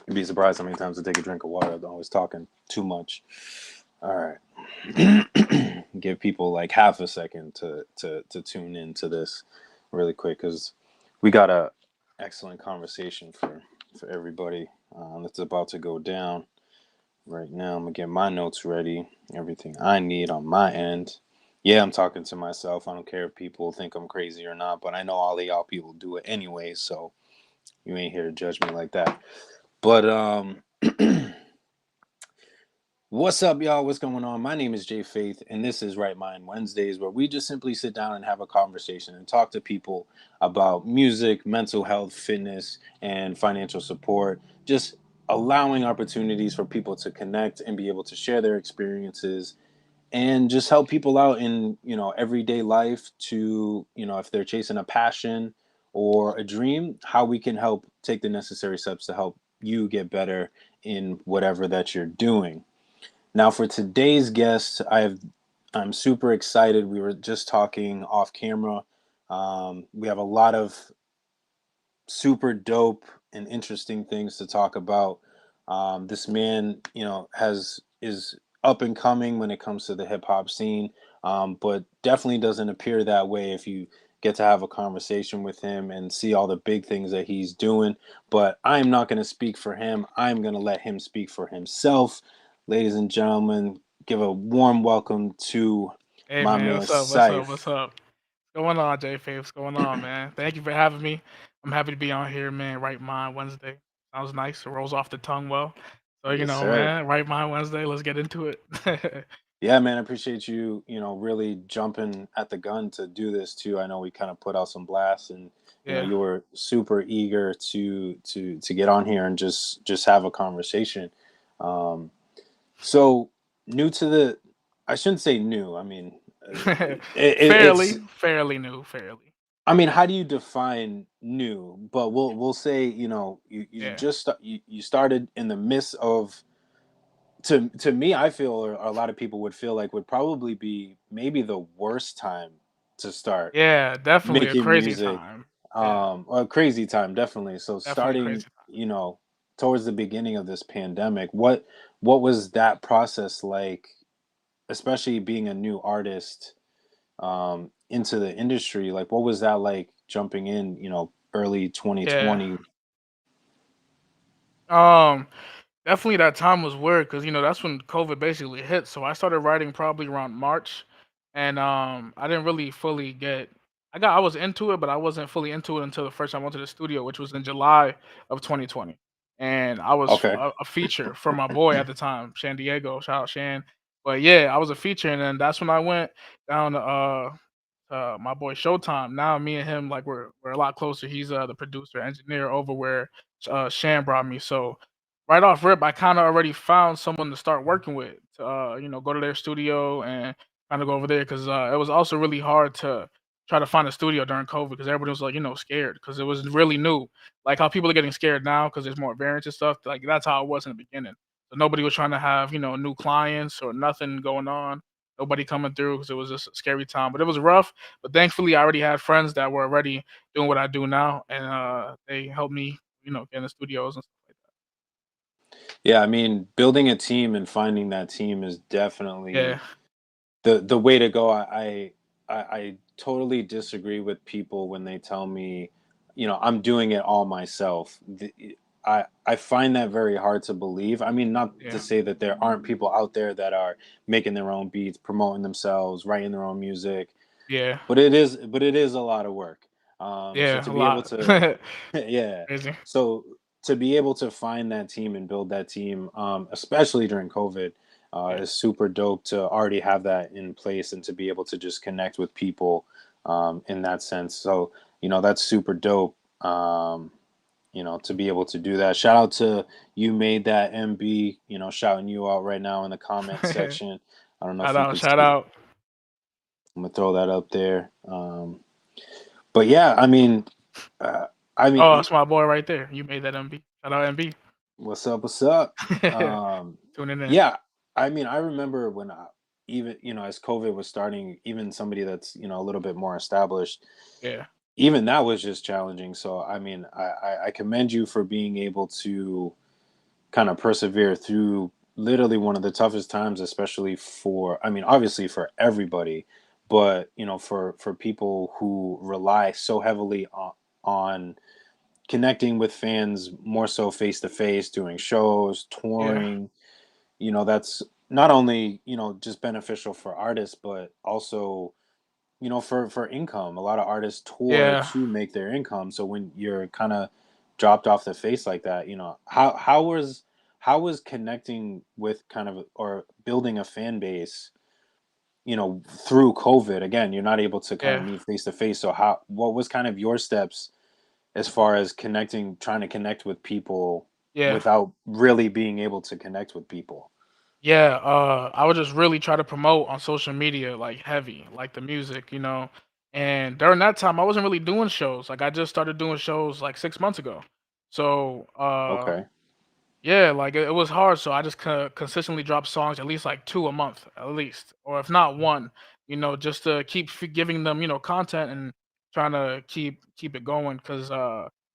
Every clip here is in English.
You'd be surprised how many times I take a drink of water. I'm always talking too much. All right. Give people like half a second to tune into this really quick because we got a excellent conversation for everybody that's about to go down right now. I'm gonna get my notes ready, everything I need on my end. Yeah, I'm talking to myself. I don't care if people think I'm crazy or not, but I know all of y'all people do it anyway, so you ain't here to judge me like that. But what's up, y'all? What's going on? My name is Jay Faith, and this is Right Mind Wednesdays, where we just simply sit down and have a conversation and talk to people about music, mental health, fitness, and financial support. Just allowing opportunities for people to connect and be able to share their experiences and just help people out in, everyday life to, if they're chasing a passion or a dream, how we can help take the necessary steps to help you get better in whatever that you're doing. Now, for today's guest, I'm super excited. We were just talking off camera. We have a lot of super dope and interesting things to talk about. This man, has is up and coming when it comes to the hip hop scene, but definitely doesn't appear that way if you get to have a conversation with him and see all the big things that he's doing. But I'm not going to speak for him. I'm going to let him speak for himself. Ladies and gentlemen, give a warm welcome to Hey my man, man what's up? What's up? Cyph. What's up? What's going on, Jay Faith? What's going on, man? Thank you for having me. I'm happy to be on here, man. Right Mind Wednesday. Sounds nice. It rolls off the tongue well. So, Yes, sir. man, Right Mind Wednesday. Let's get into it. Yeah, man, I appreciate you, really jumping at the gun to do this too. I know we kind of put out some blasts and Yeah. you were super eager to get on here and just have a conversation. Um so new to the I shouldn't say new. I mean, it's fairly new, fairly. I mean, how do you define new? But we'll say, you Yeah. just you started in the midst of to me, I feel, or a lot of people would feel like would probably be maybe the worst time to start Yeah, definitely a making crazy music. time. Yeah, A crazy time, definitely. So definitely a starting, crazy time. towards the beginning of this pandemic, what was that process like, especially being a new artist into the industry? Like, what was that like jumping in, early Yeah. 2020? Um, Definitely that time was weird because that's when COVID basically hit. So I started writing probably around March, and I didn't really fully get. I was into it, but I wasn't fully into it until the first time I went to the studio, which was in July of 2020, and I was Okay. a feature for my boy at the time, Shan Diego. Shout out Shan. But yeah, I was a feature, and then that's when I went down to my boy Showtime. Now me and him like we're a lot closer. He's the producer engineer over where Shan brought me. So right off rip, I kind of already found someone to start working with to go to their studio and kind of go over there because it was also really hard to try to find a studio during COVID because everybody was like scared because it was really new, like how people are getting scared now because there's more variants and stuff. Like that's how it was in the beginning. So nobody was trying to have new clients or nothing going on. Nobody coming through because it was just a scary time, but it was rough. But thankfully, I already had friends that were already doing what I do now, and they helped me, get in the studios and stuff like Yeah, I mean, building a team and finding that team is that. Yeah. definitely the way to go. I totally disagree with people when they tell me, I'm doing it all myself. I find that very hard to believe. I mean, not to Yeah. say that there aren't people out there that are making their own beats, promoting themselves, writing their own music, Yeah. but it is a lot of work. So Yeah, to a be able lot. to, yeah, Crazy. so to be able to find that team and build that team, especially during COVID, Yeah. is super dope to already have that in place and to be able to just connect with people in that sense. So that's super dope. To be able to do that. Shout out to you made that MB. Shouting you out right now in the comment section. I don't know Shout if you out, could shout see. out. I'm gonna throw that up there. But yeah, I mean, uh, I Oh, mean, that's my boy right there. You made that MB. Shout out MB. what's up? What's up? Um, Tuning in. yeah, I mean, I remember when even as COVID was starting, even somebody that's a little bit more established, Yeah. even that was just challenging. So I mean, I commend you for being able to kind of persevere through literally one of the toughest times, especially for, I mean, obviously for everybody, but for people who rely so heavily on connecting with fans more so face to face, doing shows, Yeah. touring. That's not only just beneficial for artists, but also for income. A lot of artists tour Yeah. to make their income. So when you're kind of dropped off the face like that, how was connecting with kind of or building a fan base, through COVID? Again, you're not able to kind of Yeah. meet face to face. So what was kind of your steps as far as connecting, trying to connect with people Yeah. without really being able to connect with people? Yeah, I would just really try to promote on social media like heavy, like the music, you know. And during that time, I wasn't really doing shows. Like I just started doing shows like 6 months ago. So, Okay. yeah, like it was hard, so I just consistently drop songs at least like 2 a month, at least, or if not 1, just to keep giving them, content and trying to keep it going. Because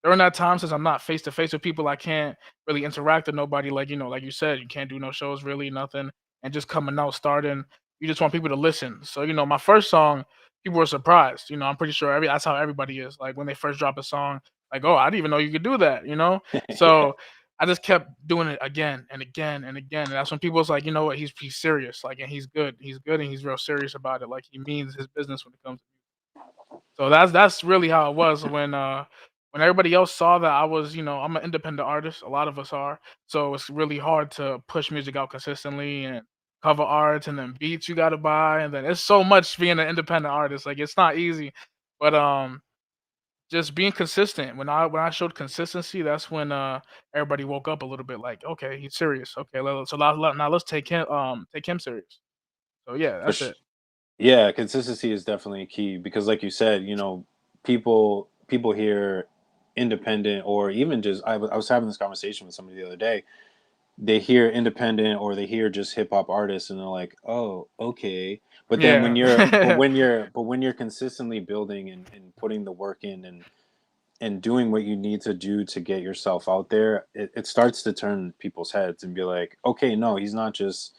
during that time, since I'm not face to face with people, I can't really interact with nobody. Like like you said, you can't do no shows, really nothing, and just coming out, starting. You just want people to listen. So my first song, people were surprised. I'm pretty sure that's how everybody is. Like when they first drop a song, like, oh, I didn't even know you could do that. Yeah. So I just kept doing it again and again and again, and that's when people was like, "You know what? He's serious, like, and he's good. He's good, and he's real serious about it. Like, he means his business when it comes." So that's really how it was when everybody else saw that I was, I'm an independent artist. A lot of us are, so it's really hard to push music out consistently and cover arts and then beats you got to buy, and then it's so much being an independent artist. Like, it's not easy, but just being consistent. When I showed consistency, that's when everybody woke up a little bit. Like, okay, he's serious. Okay, now let's take him serious. So yeah, For that's sh- it. Yeah, consistency is definitely key because, like you said, people hear independent, or even just I was having this conversation with somebody the other day. They hear independent or they hear just hip hop artists, and they're like, "Oh, okay." But then when you're but Yeah, when you're but when you're consistently building and putting the work in and doing what you need to do to get yourself out there, it starts to turn people's heads and be like, "Okay, no, he's not just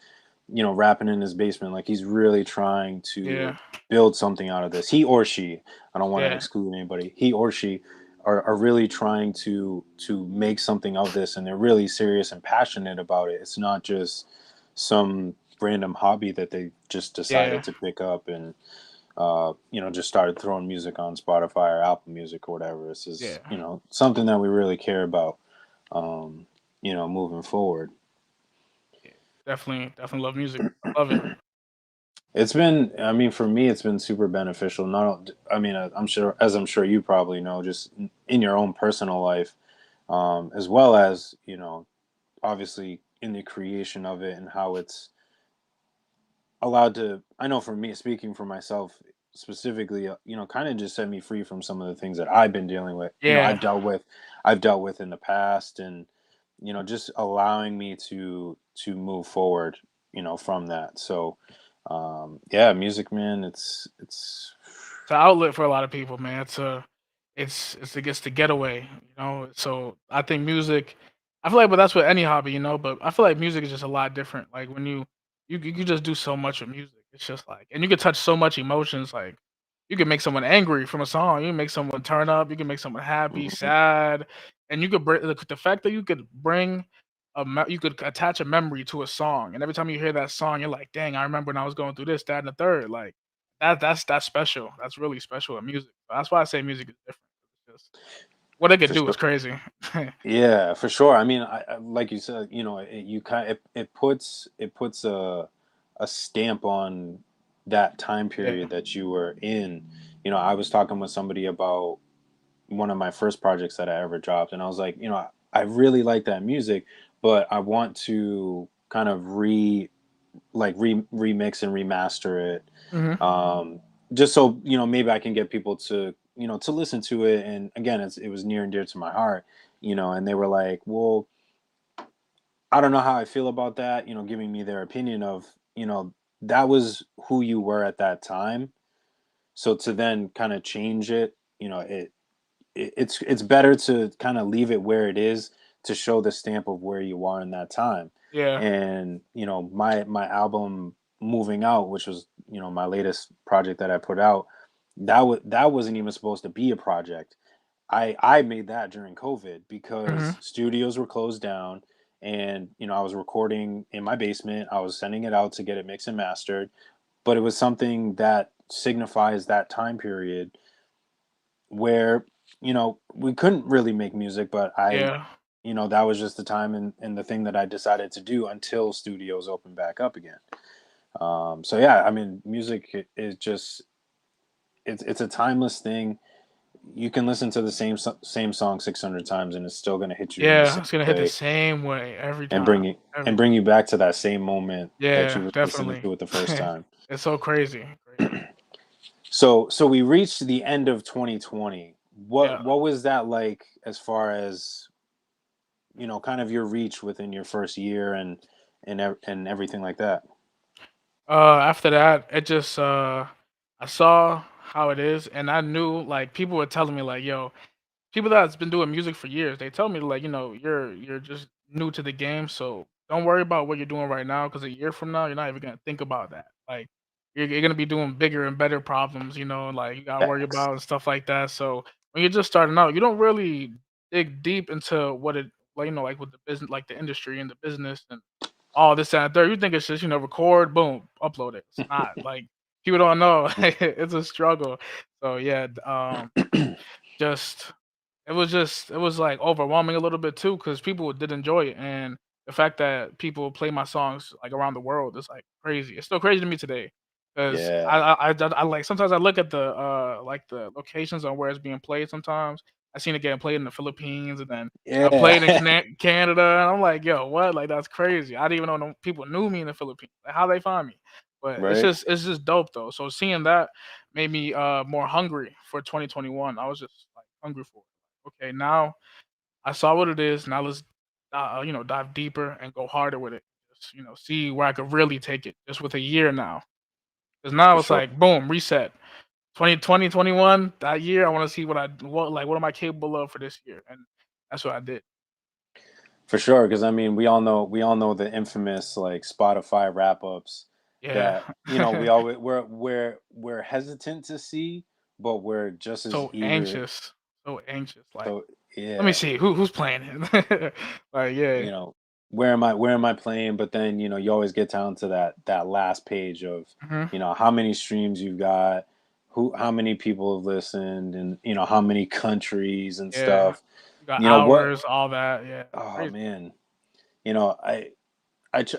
rapping in his basement. Like he's really trying to yeah, build something out of this. He or she, I don't want to yeah, exclude anybody. He or she are really trying to make something of this, and they're really serious and passionate about it. It's not just some random hobby that they just decided yeah, to pick up and just started throwing music on Spotify or Apple Music or whatever. This is yeah. something that we really care about. Um, moving forward. Yeah. Definitely love music. I love it. It's been, I mean, for me, it's been super beneficial. Not, I mean, I'm sure, as I'm sure you probably know, just in your own personal life, as well as, obviously in the creation of it and how it's allowed to, I know for me, speaking for myself specifically, kind of just set me free from some of the things that I've been dealing with, Yeah, I've dealt with in the past, and, just allowing me to move forward, from that. So, yeah, music, man, it's it's an outlet for a lot of people, man. It's the getaway. So I think music. I feel like, but that's with any hobby. But I feel like music is just a lot different. Like when you can just do so much with music. It's just like, and you can touch so much emotions. Like you can make someone angry from a song. You can make someone turn up. You can make someone happy, mhm. sad, and you could bring the fact that you could bring you could attach a memory to a song, and every time you hear that song, you're like, dang, I remember when I was going through this, that, and the third. Like that's special. That's really special in music. That's why I say music is different. It's just what it could For do is sure. crazy. Yeah, for sure. I mean, like you said, it puts a stamp on that time Yeah. period that you were in. I was talking with somebody about one of my first projects that I ever dropped, and I was like, I really like that music, but I want to kind of remix and remaster it, Mhm. just so maybe I can get people to listen to it. And again, it was near and dear to my heart, and they were like, well, I don't know how I feel about that, giving me their opinion of, that was who you were at that time. So to then kind of change it, it's better to kind of leave it where it is, to show the stamp of where you are in that time. Yeah. And my album Moving Out, which was my latest project that I put out, that wasn't even supposed to be a project. I made that during COVID Mhm. because studios were closed down, and I was recording in my basement. I was sending it out to get it mixed and mastered, but it was something that signifies that time period where we couldn't really make music, but Yeah. that was just the time and the thing that I decided to do until studios opened back up again. So yeah, I mean, music is just it's a timeless thing. You can listen to the same song 600 times and it's still going to hit you in the Yeah, same it's gonna hit the way same way every and time, and every bring you back to that same moment that you Yeah, were listening definitely. to it the first time. It's so crazy, crazy. So we reached the end of 2020. What Yeah. what was that like as far as kind of your reach within your first year and everything like that? After that, it just I saw how it is, and I knew like people were telling me like, "Yo, people that's been doing music for years, they tell me like, you're just new to the game, so don't worry about what you're doing right now, because a year from now, you're not even gonna think about that. Like, you're gonna be doing bigger and better problems, like you gotta worry Facts. about and stuff like that. So when you're just starting out, you don't really dig deep into what it like, like with the business, like the industry and the business and all this and that. Third. You think it's just record, boom, upload it. It's not like people don't know. It's a struggle. So yeah, just it was, like, overwhelming a little bit too, because people did enjoy it, and the fact that people play my songs, like, around the world is, like, crazy. It's still crazy to me today, 'cause Yeah. like, sometimes I look at like, the locations on where it's being played sometimes. I seen it getting played in the Philippines, and then I played in Yeah. Canada, and I'm like, "Yo, what?" Like, that's crazy. I didn't even know no people knew me in the Philippines. Like, how they find me? But Right. it's just dope, though. So seeing that made me, more hungry for 2021. I was just, like, hungry for it. Okay, now I saw what it is. Now let's, dive deeper and go harder with it. Just, see where I could really take it just with a year now. Because now For it's sure. like, boom, reset. 2020, 21, that year, I want to see what am I capable of for this year? And that's what I did. For sure, because I mean, we all know the infamous like Spotify wrap ups Yeah. that we're hesitant to see, but we're just as So eager. anxious. So anxious. Like, So let me yeah, see who's playing it. Like, yeah. you know, where am I playing? But then you always get down to that last page of Hmm. how many streams you've got, how many people have listened, and how many countries and Yeah. stuff. You got What? hours, all that. Yeah. Oh Crazy. man, you know I I tr-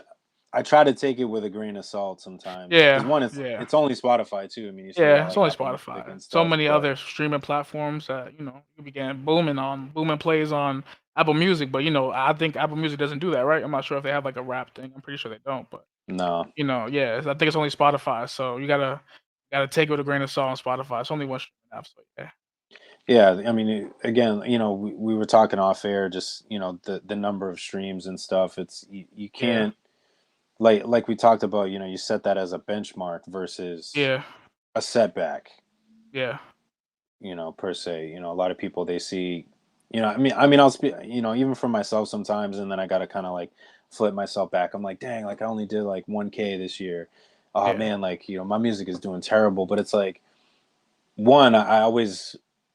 I try to take it with a grain of salt sometimes because Yeah. one, it's Yeah. it's only Spotify too. I mean, you still got Yeah, it's like only Apple Music Spotify. and So stuff, many but other streaming platforms that, you began booming plays on Apple Music, but I think Apple Music doesn't do that, right? I'm not sure if they have like a rap thing. I'm pretty sure they don't, but no, yeah, I think it's only Spotify. So you gotta take it with a grain of salt on Spotify. It's only one streaming app, so yeah. yeah. I mean, again, we were talking off air, just the number of streams and stuff. It's you Yeah. can't like we talked about. You set that as a benchmark versus Yeah. a setback. Yeah. Per se. A lot of people they see, I mean, I'll speak, even for myself sometimes, and then I gotta kind of like flip myself back. I'm like, dang, like I only did like 1K this year. Oh Yeah. man, like my music is doing terrible. But it's like one, I always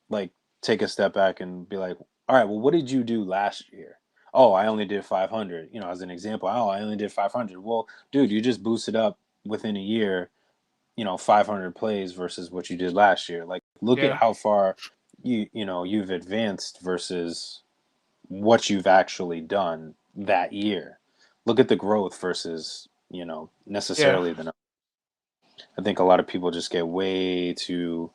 like take a step back and be like, all right, well, what did you do last year? Oh, I only did 500. As an example. Oh, I only did 500. Well, dude, you just boosted up within a year 500 plays versus what you did last year. Like, look at Yeah. how far you've advanced versus what you've actually done that year. Look at the growth versus Yeah. necessarily the I think a lot of people just get way too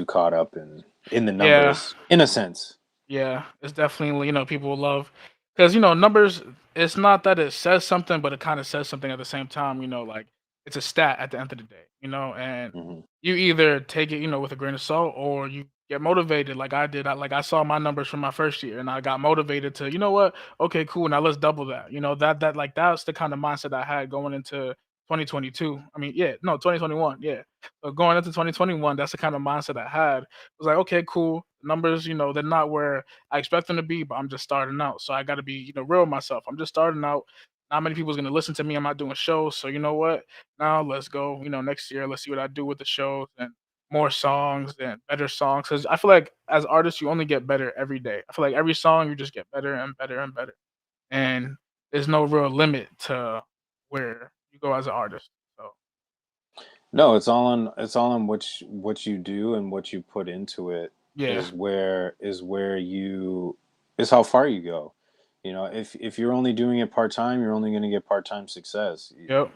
caught up in the Yeah. numbers in a sense. Yeah, it's definitely, people love because numbers. It's not that it says something, but it kind of says something at the same time. Like it's a stat at the end of the day. And Hmm. you either take it, with a grain of salt, or you get motivated, like I did. I saw my numbers from my first year, and I got motivated to, what? Okay, cool. Now let's double that. That like that's the kind of mindset I had going into 2022. I mean, no, 2021. Yeah, but going into 2021, that's the kind of mindset I had. It was like, okay, cool. The numbers, they're not where I expect them to be, but I'm just starting out. So I got to be, real with myself. I'm just starting out. Not many people's gonna listen to me. I'm not doing shows. So you know what? Now let's go. Next year, let's see what I do with the shows and more songs and better songs. Because I feel like as artists, you only get better every day. I feel like every song you just get better and better and better. And there's no real limit to where you go as an artist. So No, it's all on what you do and what you put into it yeah. is where you is how far you go. If you're only doing it part time, you're only going to get part time success. Yep.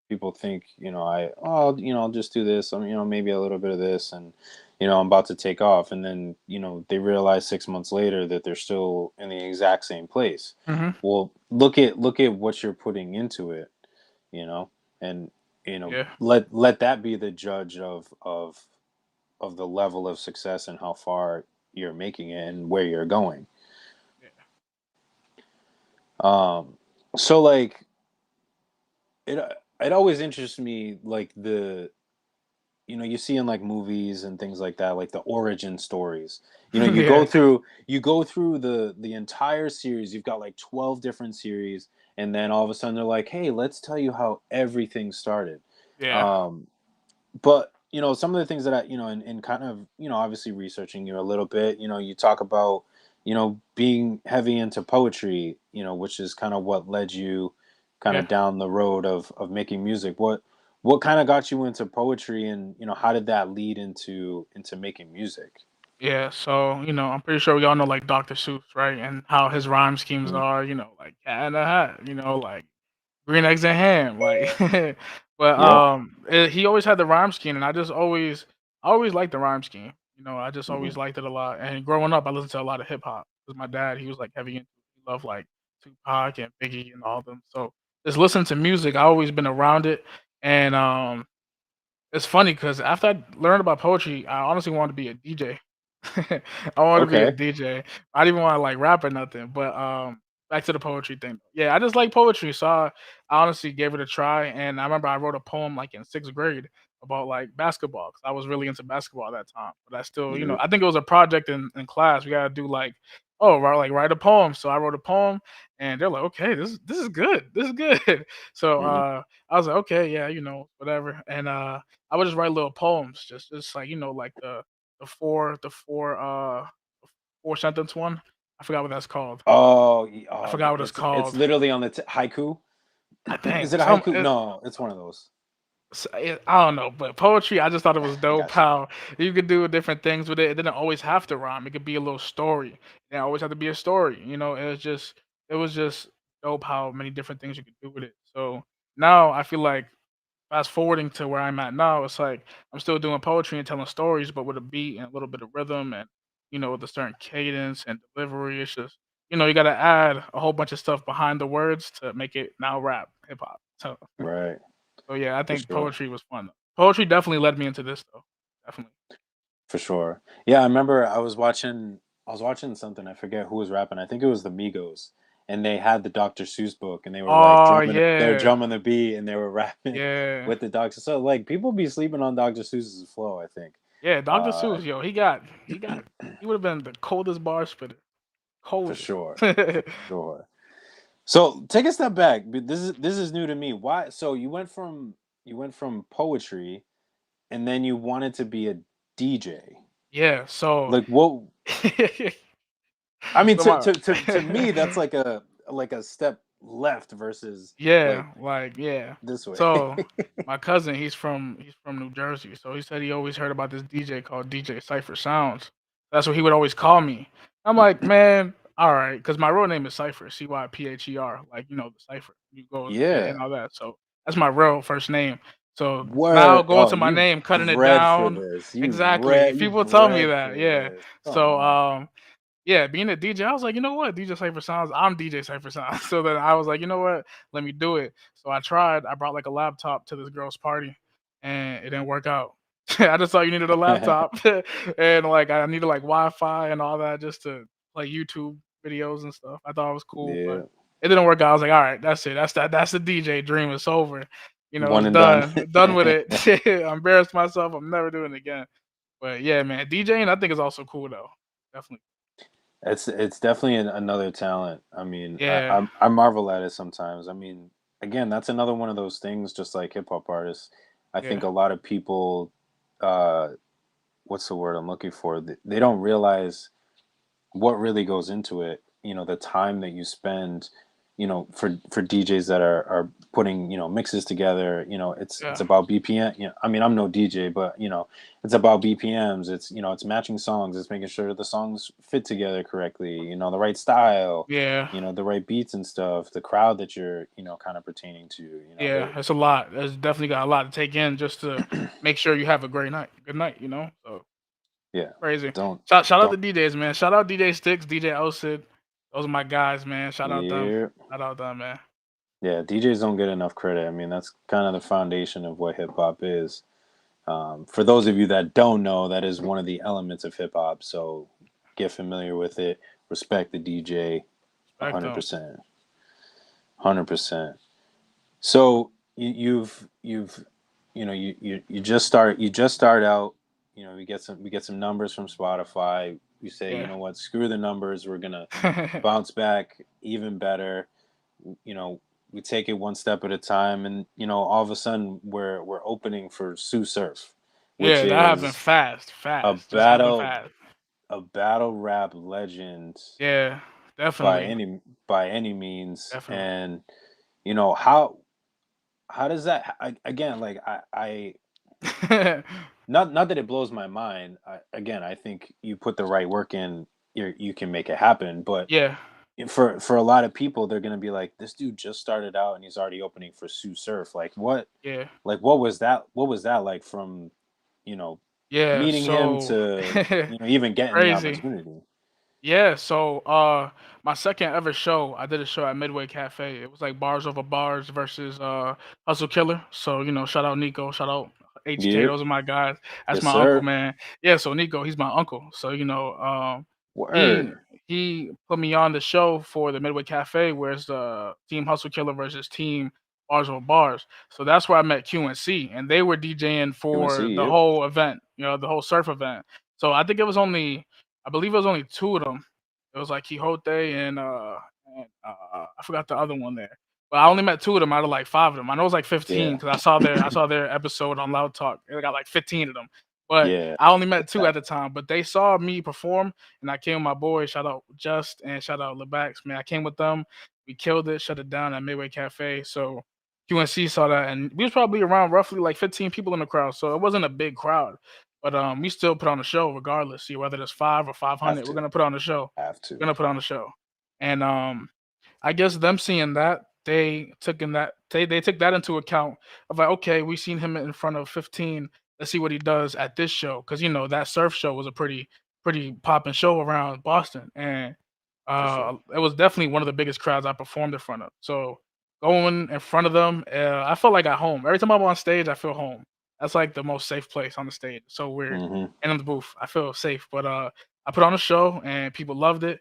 People think, I'll just do this. Maybe a little bit of this, and I'm about to take off, and then they realize 6 months later that they're still in the exact same place. Hmm. Well, look at what you're putting into it, and Yeah. let that be the judge of the level of success and how far you're making it and where you're going. Yeah. So like it it always interests me, like the you see in like movies and things like that, like the origin stories. You go Yeah. through the entire series. You've got like 12 different series, and then all of a sudden they're like, hey, let's tell you how everything started. Yeah. um but some of the things that in kind of obviously researching you a little bit, you talk about being heavy into poetry, which is kind of what led you kind of Yeah. down the road of making music. What kind of got you into poetry, and how did that lead into making music? Yeah. So, I'm pretty sure we all know like Dr. Seuss, right? And how his rhyme schemes Mhm. are, like cat in a hat, like green eggs and ham, like but, Yep. he always had the rhyme scheme, and I always liked the rhyme scheme, I just Hmm. always liked it a lot, and growing up, I listened to a lot of hip hop because my dad, he was, like, heavy into he loved, like, Tupac and Biggie and all of them, so just listening to music, I always been around it, and, it's funny because after I learned about poetry, I honestly wanted to be a DJ. I wanted to be a Okay. DJ. I didn't wanna, like, rap or nothing, but, back to the poetry thing. Yeah, I just like poetry, so I honestly gave it a try, and I remember I wrote a poem, like, in 6th grade about, like, basketball 'cause I was really into basketball at that time, but I still Yeah. I think it was a project in class. We gotta do, like, "Oh, write a poem." So I wrote a poem, and they're like, "Okay, this is good. This is good." So, Hmm. I was like, "Okay, yeah, whatever," and, I would just write little poems, just like, like the 4 sentence one. I forgot what that's called. Oh, I forgot what it's it's called. literally on the haiku. I Is think it a haiku? No, it's one of those. I don't know, but poetry, I just thought it was I dope got you. how you could do different things with it. It didn't always have to rhyme. It could be a little story. It didn't always have to be a story. It was just dope how many different things you could do with it. So now I feel like fast forwarding to where I'm at now, it's like I'm still doing poetry and telling stories, but with a beat and a little bit of rhythm and with a certain cadence and delivery. It's just you got to add a whole bunch of stuff behind the words to make it now rap hip hop. Right. So yeah, I For think sure. poetry was fun. Poetry definitely led me into this though. Definitely. For sure. Yeah, I remember I was watching something, I forget who was rapping. I think it was the Migos. And they had the Dr. Seuss book, and Oh they were yeah, drumming the beat, and they were rapping yeah, with the Dr. So like people be sleeping on Dr. Seuss's flow, I think. yeah. Dr. Uh Seuss, yo, he would have been the coldest bar spitter. for Coldest. sure. For sure. So take a step back. This is new to me. Why so you went from poetry, and then you wanted to be a DJ. Yeah. So, Like what I mean, so to me, that's like a step left versus like yeah. this way. So my cousin, he's from New Jersey. So he said he always heard about this DJ called DJ Cypher Sounds. That's what he would always call me. I'm like, man, all right, because my real name is Cypher, Cypher, like the Cypher. You go and Yeah. all that. So that's my real first name. So now Word. going Oh, to my you've name, cutting it bred for down. this. Exactly. You've People tell me bred that. for Yeah. this. Come So on. yeah, being a DJ, I was like, you know what? DJ Cypher Sounds. I'm DJ Cypher Sounds. So then I was like, you know what? Let me do it. So I tried. I brought like a laptop to this girl's party, and it didn't work out. I just thought you needed a laptop, and like I needed like Wi-Fi and all that just to play YouTube videos and stuff. I thought it was cool, but Yeah. it didn't work out. I was like, all right, that's it. That's the DJ dream. It's over. One It's and done. done. Done with it. I embarrassed myself. I'm never doing it again. But yeah, man, DJing I think is also cool though. definitely. It's definitely another talent. I mean, Yeah, I marvel at it sometimes. I mean, again, that's another one of those things. Just like hip hop artists, I think yeah, a lot of people, uh, what's the word I'm looking for? They don't realize what really goes into it. You know, the time that you spend, for DJs that are putting, mixes together. It's yeah, about BPM. I mean, I'm no DJ, but it's about BPMs. It's matching songs. It's making sure the songs fit together correctly. The right style. yeah, The right beats and stuff. The crowd that you're, kind of pertaining to. yeah. It's a lot. It's definitely got a lot to take in just to make sure you have a great night, good night. So Yeah. crazy. Don't Shout out don't. to DJs, man. Shout out DJ Sticks, DJ Osid. Those are my guys, man. Shout out them. Yeah. Shout out them, man. Yeah. DJs don't get enough credit. I mean, that's kind of the foundation of what hip hop is. For those of you that don't know, that is one of the elements of hip hop. So get familiar with it. Respect the DJ, Respect them. 100%, 100%. So you've you just start out. We get some numbers from Spotify. We say, you Yeah. know what, screw the numbers. We're gonna bounce back even better. You know, we take it one step at a time, and all of a sudden we're opening for Tsu Surf, which Yeah, that happened is fast, a fast. Just happened battle fast. a battle rap legend Yeah, by definitely, any means. definitely. And how does that again, like I not that it blows my mind. Again, I think you put the right work in, you can make it happen. But Yeah, for a lot of people, they're gonna be like, this dude just started out and he's already opening for Tsu Surf. yeah, What was that like, from you know yeah. meeting him So to even getting the crazy. opportunity? Yeah, so my second ever show, I did a show at Midway Cafe. It was like bars over bars versus Hustle Killer. So, shout out Nico, shout out HK, Yeah. those are my guys. That's Yes, my uncle, sir. man. Yeah, so Nico, he's my uncle. So, he Word. he put me on the show for the Midway Cafe where it's Team Hustle Killer versus Team Bars over Bars. So that's where I met QNC and they were DJing for UNC. the Yep. whole event, the whole surf event. So I believe it was only 2 of them. It was like Quixote and I forgot the other one there. But I only met 2 of them out of like 5 of them. I know it was like 15 Yeah. because I saw their episode on Loud Talk. They got like 15 of them. But Yeah. I only met It's 2 at that. the time. But they saw me perform and I came with my boys. Shout out Just and shout out Lebax. Man, I came with them. We killed it, shut it down at Midway Cafe. So QNC saw that and we was probably around roughly like 15 people in the crowd. So it wasn't a big crowd. But we still put on a show regardless. See whether it's 5 or Have 500, we're to. gonna put on a show. Have to. We're gonna put on a show. And I guess them seeing that they took that into account of like, okay, we seen him in front of 15. Let's see what he does at this show because that surf show was a pretty popping show around Boston, and For sure. it was definitely one of the biggest crowds I performed in front of. So going in front of them, I felt like at home. Every time I'm on stage, I feel home. That's like the most safe place on the stage. So weird. Hmm. And in the booth, I feel safe. But I put on a show and people loved it.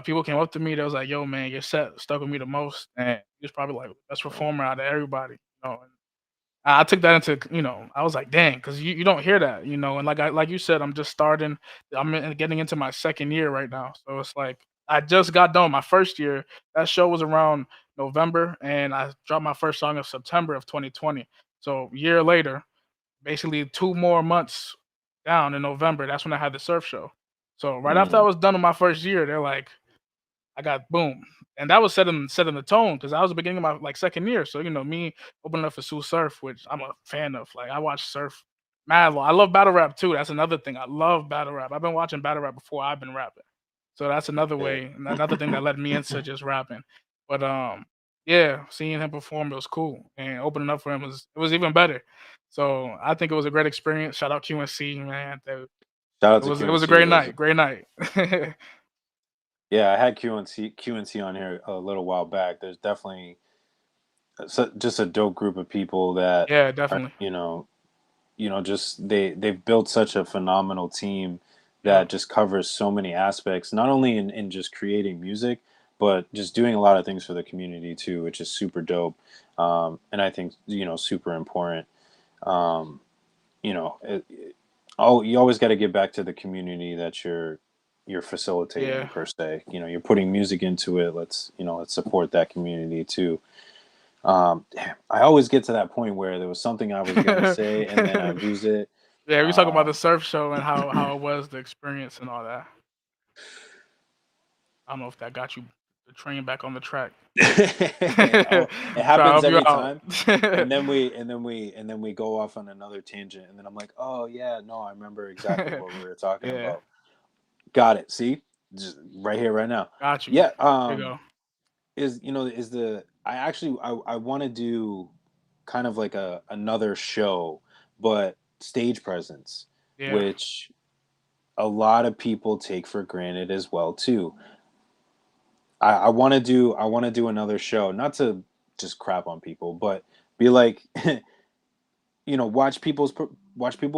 People came up to me. They was like, "Yo, man, your set stuck with me the most, and he was probably like the best performer out of everybody." And I took that into, I was like, "Dang," because you don't hear that, And like you said, I'm just starting. Getting into my second year right now, so it's like I just got done my first year. That show was around November, and I dropped my first song in September of 2020. So a year later, basically 2 more months down in November, that's when I had the surf show. So right after I Mm. was done with my first year, they're like, I got boom. And that was setting the tone because I was the beginning of my like second year. So, me opening up for Tsu Surf, which I'm a fan of. Like I watch surf mad. I love battle rap too. That's another thing. I love battle rap. I've been watching battle rap before I've been rapping. So that's another Yeah. way, another thing that led me into just rapping. But yeah, seeing him perform it was cool. And opening up for him was even better. So I think it was a great experience. Shout out QNC, man. Shout out It to was it was a QNC. great Those. night. Great night. Yeah, I had QNC on here a little while back. There's definitely just a dope group of people that Yeah, are, definitely. just they've built such a phenomenal team Yeah. that just covers so many aspects, not only in just creating music, but just doing a lot of things for the community too, which is super dope. And I think, super important. Um, you always got to give back to the community that you're you're facilitating Yeah. per se. You know, you're putting music into it. Let's support that community too. Damn, I always get to that point where there was something I was gonna say and then I lose it. Yeah, we talking about the Um, surf show and how it was, the experience and all that. I don't know if that got you the train back on the track. oh, it Try to happens help you every out. time, and then we go off on another tangent, and then I'm like, oh yeah, no, I remember exactly what we were talking Yeah, about. Got it. See, just right here, right now. got you. Yeah. There you go. Is you know is the I actually I want to do kind of like a another show, but stage presence, Yeah. which a lot of people take for granted as well too. I want to do another show, not to just crap on people, but be like, watch people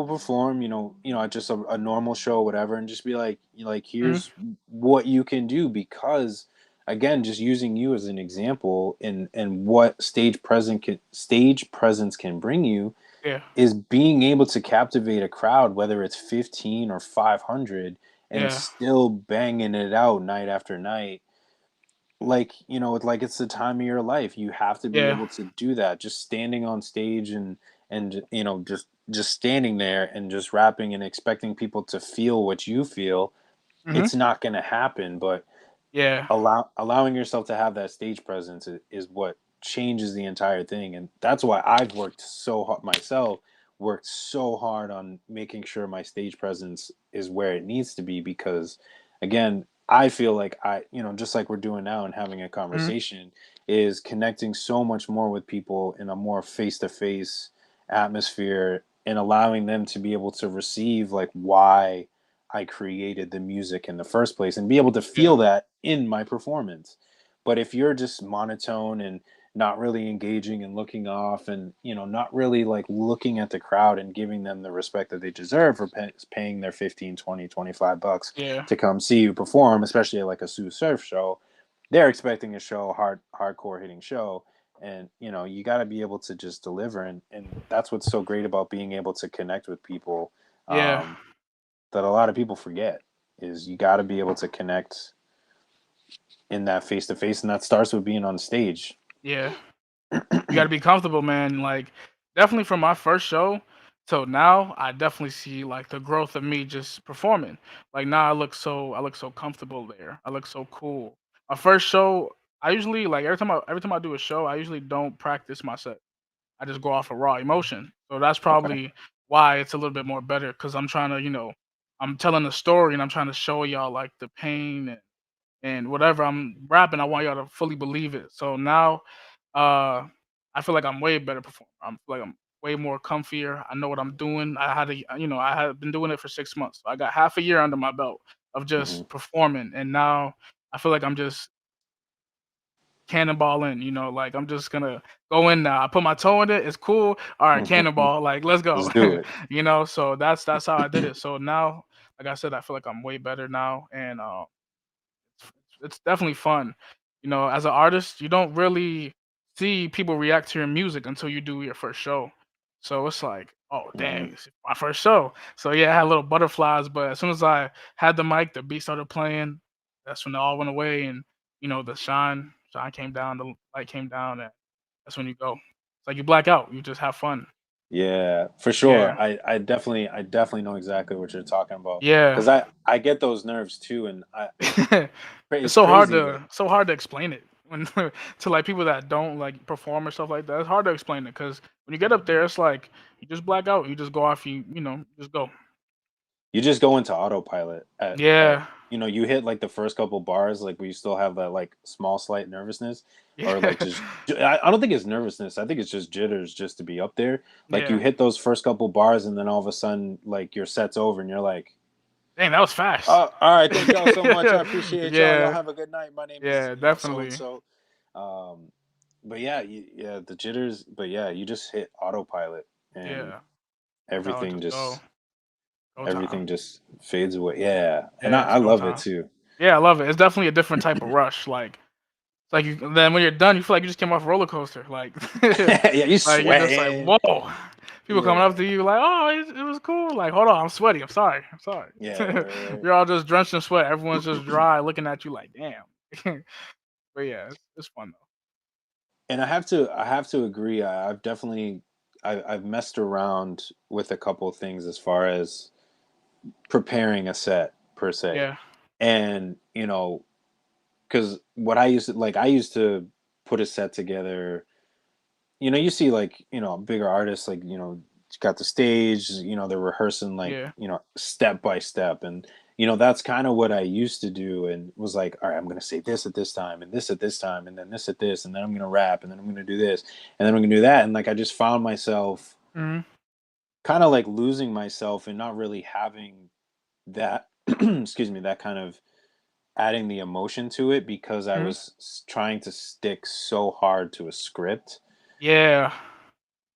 perform. At just a normal show, whatever, and just be like, Mhm. here's what you can do because. Again, just using you as an example, and what stage presence can bring you Yeah. is being able to captivate a crowd, whether it's 15 or 500, and Yeah. still banging it out night after night, like it's the time of your life. You have to be Yeah. able to do that. Just standing on stage and just standing there and just rapping and expecting people to feel what you feel, Mhm. it's not going to happen. But Yeah. allowing yourself to have that stage presence is what changes the entire thing. And that's why I've worked so hard myself, worked so hard on making sure my stage presence is where it needs to be, because again, I feel like just like we're doing now and having a Mhm. conversation, is connecting so much more with people in a more face-to-face atmosphere, and allowing them to be able to receive like why I created the music in the first place and be able to Yeah. feel that in my performance. But if you're just monotone and not really engaging and looking off, and not really like looking at the crowd and giving them the respect that they deserve for paying their 15, 20, 25 bucks Yeah. to come see you perform, especially at like a Tsu Surf show, they're expecting a show, hardcore hitting show. And you got to be able to just deliver, and that's what's so great about being able to connect with people. Yeah. um, that a lot of people forget is you got to be able to connect in that face to face, and that starts with being on stage. Yeah. You got to be comfortable, man. Like, definitely from my first show till now, I definitely see like the growth of me just performing. Like now, I look so comfortable there. I look so cool. My first show, I usually like every time I do a show, I usually don't practice my set. I just go off of raw emotion. So that's Okay. probably why it's a little bit more better because I'm trying to, I'm telling a story and I'm trying to show y'all like the pain and whatever I'm rapping, I want y'all to fully believe it. So now, uh, I feel like I'm way better performer. I'm like I'm way more comfier. I know what I'm doing. I had been doing it for 6 months. So I got half a year under my belt of Hmm. just performing, and now I feel like I'm just cannonball in. Like I'm just gonna go in now. I put my toe in it. It's cool. All right, cannonball. Like let's go. Let's do it. So that's how I did it. So now, like I said, I feel like I'm way better now, and it's definitely fun. As an artist, you don't really see people react to your music until you do your first show. So it's like, oh Hmm. dang, it's my first show. So yeah, I had little butterflies, but as soon as I had the mic, the beat started playing. That's when it all went away, and the shine came down, the light came down, and that's when you go. It's like you black out. You just have fun. Yeah, for Yeah, sure. I definitely know exactly what you're talking about, yeah. because I get those nerves too, and It's it's so hard crazy. to so hard to explain it when to like people that don't like perform or stuff like that. It's hard to explain it because when you get up there, it's like you just black out. You just go off. Just go. You just go into autopilot at Yeah, you hit like the first couple bars, like where you still have that like small slight nervousness, or like yeah, just I don't think it's nervousness. I think it's just jitters just to be up there. Like you yeah. hit those first couple bars, and then all of a sudden like your set's over and you're like, Dang, that was fast. oh, all right, thank y'all so much, I appreciate y'all, y'all Yeah, have a good night, my name is yeah, so and definitely. so. But yeah, yeah, the jitters, but yeah, you just hit autopilot, and Yeah, y'all everything just go, just go time. everything just fades away. Yeah, and Yeah, I it's go love it time. too. Yeah, I love it. It's definitely a different type of rush. Like it's like then when you're done, you feel like you just came off a roller coaster. Like Yeah, you like you're just like sweating. whoa. People coming up Yeah. to you like, "Oh, it was cool." Like, hold on, I'm sweaty. I'm sorry. I'm sorry. Yeah, right, You're all just drenched in sweat. Everyone's just dry, looking at you like, "Damn." But yeah, it's fun though. and I have to agree. I've definitely I've messed around with a couple of things as far as preparing a set per se, Yeah, and because what I used to like, I used to put a set together. You see, like, bigger artists, like, got the stage, they're rehearsing, like, yeah, step by step. And, that's kind of what I used to do. And was like, all right, I'm going to say this at this time and this at this time and then this at this. And then I'm going to rap and then I'm going to do this and then I'm going to do that. And like, I just found myself hmm kind of like losing myself and not really having that, excuse me, that kind of adding the emotion to it because I hmm was trying to stick so hard to a script. yeah,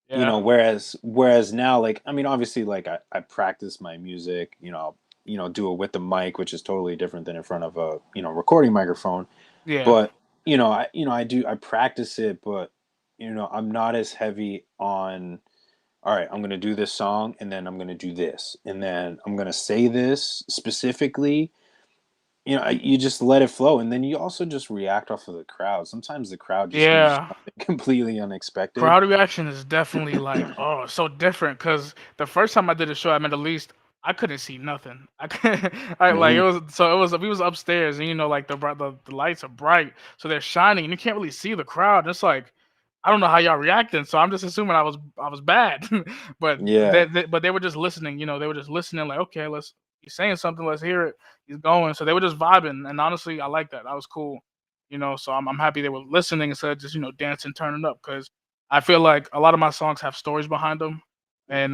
yeah, Whereas now, like, I mean, obviously, like, I practice my music, do it with the mic, which is totally different than in front of a recording microphone. yeah, But I practice it, but I'm not as heavy on, all right, I'm gonna do this song and then I'm gonna do this and then I'm gonna say this specifically. You just let it flow, and then you also just react off of the crowd. Sometimes the crowd just gives you yeah. something completely unexpected. Crowd reaction is definitely like, oh, it's so different. Cause the first time I did a show at Middle East, I couldn't see nothing. I couldn't, I like Hmm. it was we was upstairs and like the lights are bright, so they're shining and you can't really see the crowd. And it's like I don't know how y'all reacting, so I'm just assuming I was bad. But Yeah. they were just listening, they were just listening like, okay, he's saying something, let's hear it. He's going. So they were just vibing, and honestly, I like that. That was cool. So I'm happy they were listening instead of just dancing, turning up, because I feel like a lot of my songs have stories behind them, and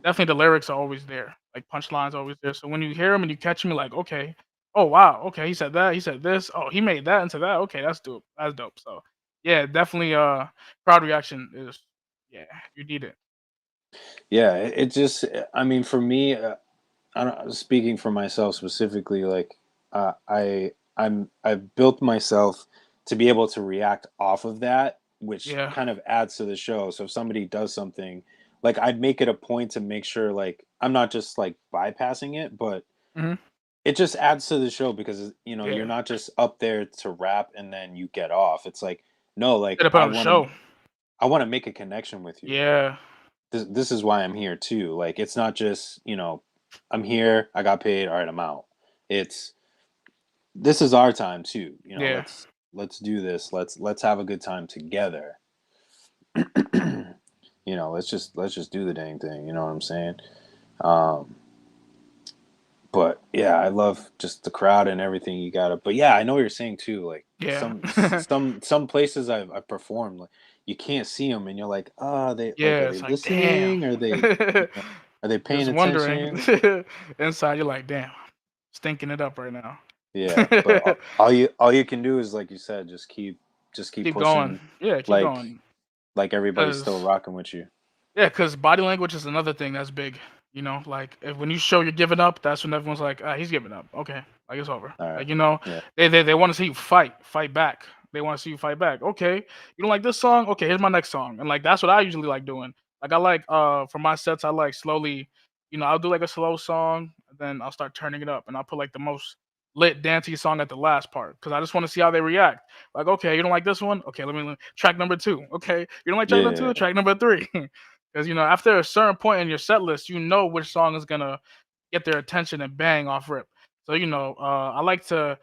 definitely the lyrics are always there, like punchlines are always there. So when you hear them and you catch me, like, okay, oh wow, okay, he said that, he said this, oh he made that into that, okay, that's dope, that's dope. So yeah, definitely, crowd reaction is, yeah, you need it. Yeah, it just, I mean, for me, I don't, speaking for myself specifically, like, I've built myself to be able to react off of that, which Yeah. kind of adds to the show. So if somebody does something, like, I'd make it a point to make sure, like, I'm not just like bypassing it, but hmm it just adds to the show because you're Yeah. not just up there to rap and then you get off. It's like, no, like, Gotta put on a show. I want to make a connection with you. Yeah. This is why I'm here too. Like, it's not just, I'm here, I got paid, all right, I'm out. It's This is our time too. Yeah. Let's do this. Let's have a good time together. Let's just do the dang thing. You know what I'm saying? Um, but yeah, I love just the crowd and everything you got to. But yeah, I know what you're saying too. Like Yeah. some places I've performed, like, you can't see them, and you're like, are Yeah, they it's like, damn. listening? Are they paying Just wondering. attention? Inside, you're like, damn, stinking it up right now. Yeah, but all you can do is, like you said, just keep Keep going. pushing, Yeah, keep like going. like everybody's still Cause rocking with you. yeah, cause body language is another thing that's big. Like when you show you're giving up, that's when everyone's like, ah, he's giving up. Okay, like it's over. All right. Like Yeah. they want to see you fight back. They want to see you fight back. Okay, you don't like this song? Okay, here's my next song. And like that's what I usually like doing. Like I like for my sets, I like slowly, I'll do like a slow song, and then I'll start turning it up, and I'll put like the most lit dancey song at the last part because I just want to see how they react. Like, okay, you don't like this one? Okay, let me track number two. Okay, you don't like track number Yeah. two? Track number three. Because after a certain point in your set list, you know which song is gonna get their attention and bang off rip. So I like to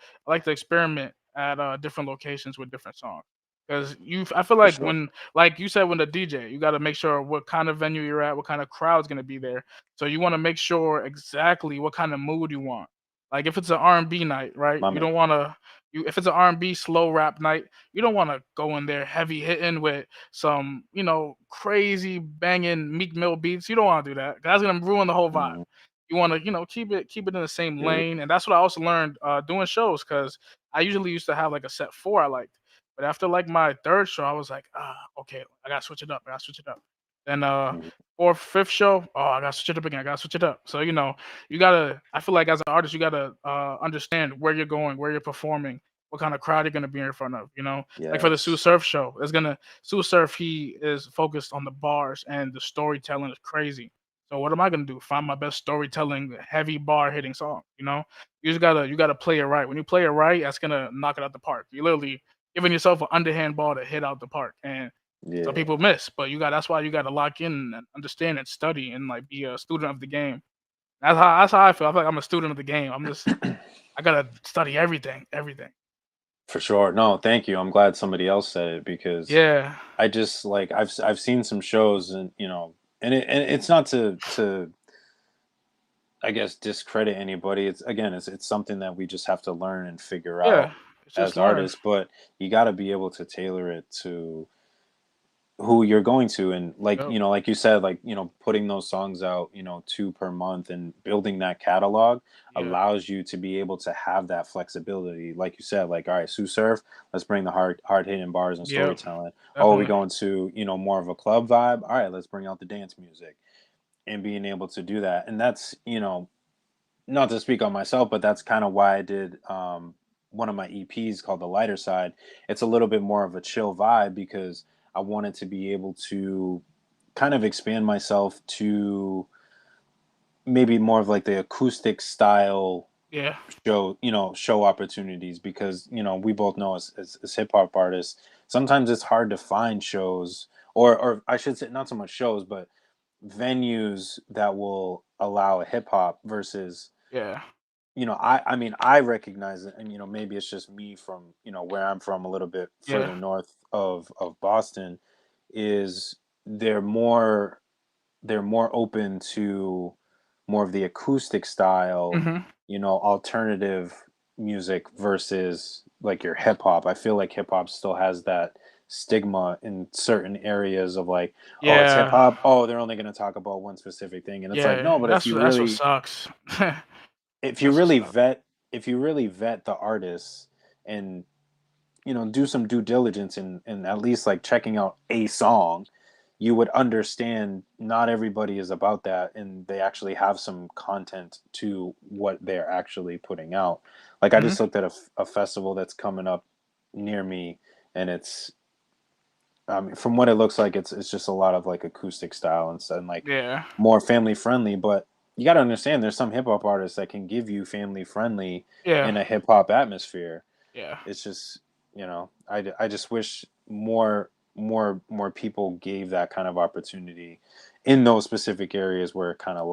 experiment at different locations with different songs. Because I feel For like sure. when, like you said, when the DJ, you got to make sure what kind of venue you're at, what kind of crowd's gonna be there. So you want to make sure exactly what kind of mood you want. Like if it's an R&B night, right? My You man. don't want to. If it's an R&B slow rap night, you don't want to go in there heavy hitting with some, crazy banging Meek Mill beats. You don't want to do that. 'Cause that's gonna ruin the whole vibe. Mhm. You want to, keep it in the same Yeah. lane, and that's what I also learned doing shows. Because I usually used to have like a set four I liked, but after like my third show, I was like, okay, I gotta switch it up. I gotta switch it up. Then Mhm. fourth, fifth show, oh, I gotta switch it up again. I gotta switch it up. So you gotta. I feel like as an artist, you gotta understand where you're going, where you're performing, what kind of crowd you're gonna be in front of. Like for the Tsu Yes. Surf show, it's gonna Tsu Surf. He is focused on the bars and the storytelling is crazy. So what am I gonna do? Find my best storytelling, heavy bar hitting song. You gotta play it right. When you play it right, that's gonna knock it out the park. You literally giving yourself an underhand ball to hit out the park, and some Yeah. people miss. But that's why you gotta lock in and understand and study and like be a student of the game. That's how I feel. I feel like I'm a student of the game. I gotta study everything, everything. For sure. No, thank you. I'm glad somebody else said it because Yeah, I just like I've seen some shows and and it's not to I guess discredit anybody. It's again it's something that we just have to learn and figure out yeah. It's just as learn. artists, but you got to be able to tailor it to who you're going to, and like Yep. like you said, like putting those songs out, two per month, and building that catalog Yeah. allows you to be able to have that flexibility. Like you said, like, all right, Sue Surf, let's bring the hard hitting bars and Yep. storytelling. Oh, we Definitely. going to more of a club vibe, all right, let's bring out the dance music, and being able to do that. And that's not to speak on myself, but that's kind of why I did one of my EPs called The Lighter Side. It's a little bit more of a chill vibe because I wanted to be able to kind of expand myself to maybe more of like the acoustic style Yeah. show opportunities, because we both know as hip hop artists, sometimes it's hard to find shows, or I should say not so much shows, but venues that will allow a hip hop versus Yeah. I mean, I recognize it, and maybe it's just me from where I'm from, a little bit Yeah. further north of Boston, is they're more they're more open to more of the acoustic style, Mhm. alternative music versus like your hip hop. I feel like hip hop still has that stigma in certain areas of like, oh, it's hip Yeah. hop. Oh, they're only going to talk about one specific thing, and it's like, Yeah. no, but That's what sucks. if you That's what really sucks. vet the artists, and do some due diligence and at least like checking out a song, you would understand not everybody is about that, and they actually have some content to what they're actually putting out. Like, I Mhm. just looked at a festival that's coming up near me, and it's from what it looks like, it's just a lot of like acoustic style and like Yeah. more family friendly. But you got to understand, there's some hip hop artists that can give you family friendly Yeah. in a hip hop atmosphere. Yeah. It's just I just wish more people gave that kind of opportunity in those specific areas where it kind of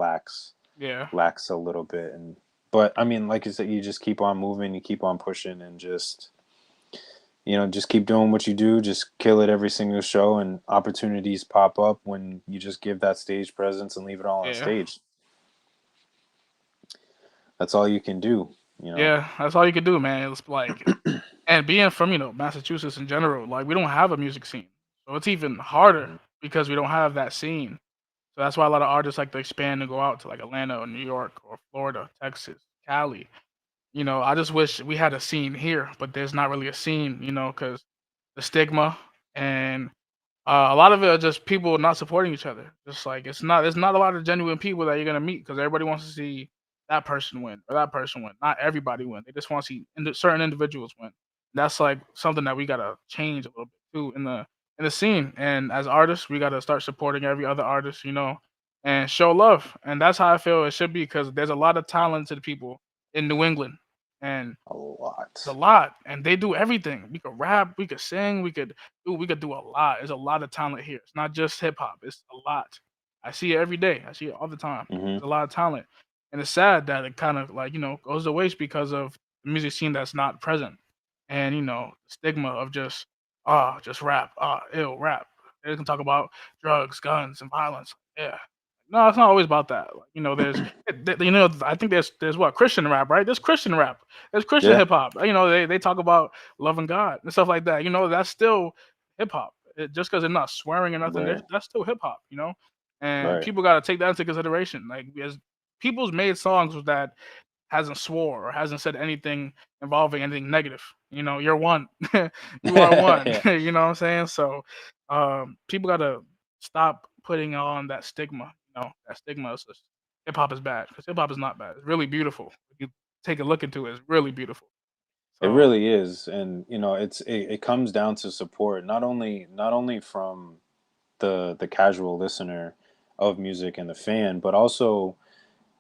Yeah. lacks a little bit. And but I mean, like you said, you just keep on moving, you keep on pushing, and just keep doing what you do. Just kill it every single show, and opportunities pop up when you just give that stage presence and leave it all on Yeah. stage. That's all you can do. Yeah. That's all you could do, man. It's like, and being from Massachusetts in general, like we don't have a music scene, so it's even harder Mhm. because we don't have that scene. So that's why a lot of artists like to expand and go out to like Atlanta or New York or Florida, Texas, Cali. I just wish we had a scene here, but there's not really a scene, because the stigma and a lot of it are just people not supporting each other. Just like there's not a lot of genuine people that you're gonna meet because everybody wants to see that person win or that person win. Not everybody win. They just want to see certain individuals win. That's like something that we gotta change a little bit too in the scene. And as artists, we gotta start supporting every other artist, and show love. And that's how I feel it should be because there's a lot of talented people in New England, and A it's a lot. lot, and they do everything. We could rap, we could sing, we could do a lot. There's a lot of talent here. It's not just hip hop. It's a lot. I see it every day. I see it all the time. Hmm. There's a lot of talent, and it's sad that it kind of like goes to waste because of the music scene that's not present, and stigma of just rap, ill rap. They can talk about drugs, guns, and violence. Yeah, no, it's not always about that. Like, I think there's what Christian rap, right? There's Christian rap. There's Christian Yeah. hip hop. They talk about loving God and stuff like that. That's still hip hop. Just because they're not swearing or nothing, Right. that's still hip hop. And Right. people got to take that into consideration. Like, as people's made songs that hasn't swore or hasn't said anything involving anything negative. You're one. You are one. Yeah. You know what I'm saying? So, people gotta stop putting on that stigma. That stigma is just hip hop is bad because hip hop is not bad. It's really beautiful. If you take a look into it, it's really beautiful. It So really is, and it comes down to support, not only from the casual listener of music and the fan, but also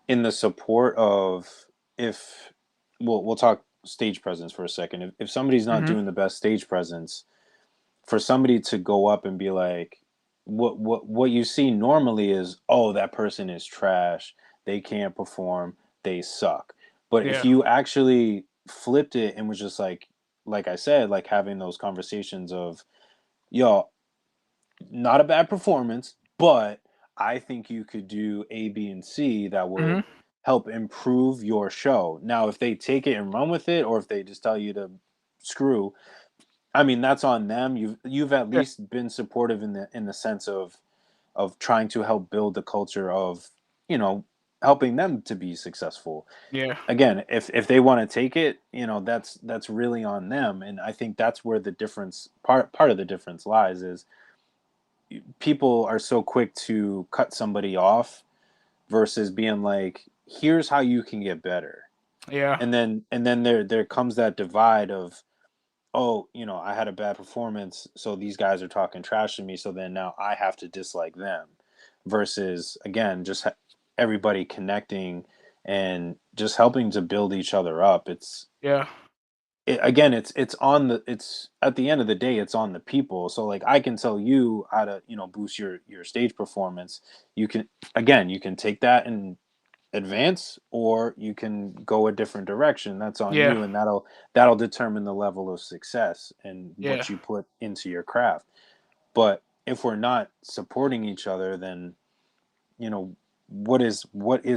in the support of, if we'll talk stage presence for a second. If somebody's not mhm, doing the best stage presence, for somebody to go up and be like, what you see normally is, oh, that person is trash, they can't perform, they suck. But if yeah, you actually flipped it and was just like I said, like having those conversations of, yo, not a bad performance, but I think you could do A, B, and C that mhm, would help improve your show. Now, if they take it and run with it, or if they just tell you to screw, I mean, that's on them. You've at yeah, least been supportive in the sense of trying to help build the culture of, you know, helping them to be successful. yeah, Again, if they want to take it, that's really on them. And I think that's where the difference, part of the difference lies, is people are so quick to cut somebody off versus being like, here's how you can get better. yeah, And then there comes that divide of, oh, I had a bad performance, so these guys are talking trash to me, so then now I have to dislike them. Versus, again, just everybody connecting and just helping to build each other up. yeah, Again, it's at the end of the day, it's on the people. So like, I can tell you how to, boost your stage performance. You can take that and advance, or you can go a different direction. That's on yeah, you, and that'll determine the level of success and yeah, what you put into your craft. But if we're not supporting each other, then you know what is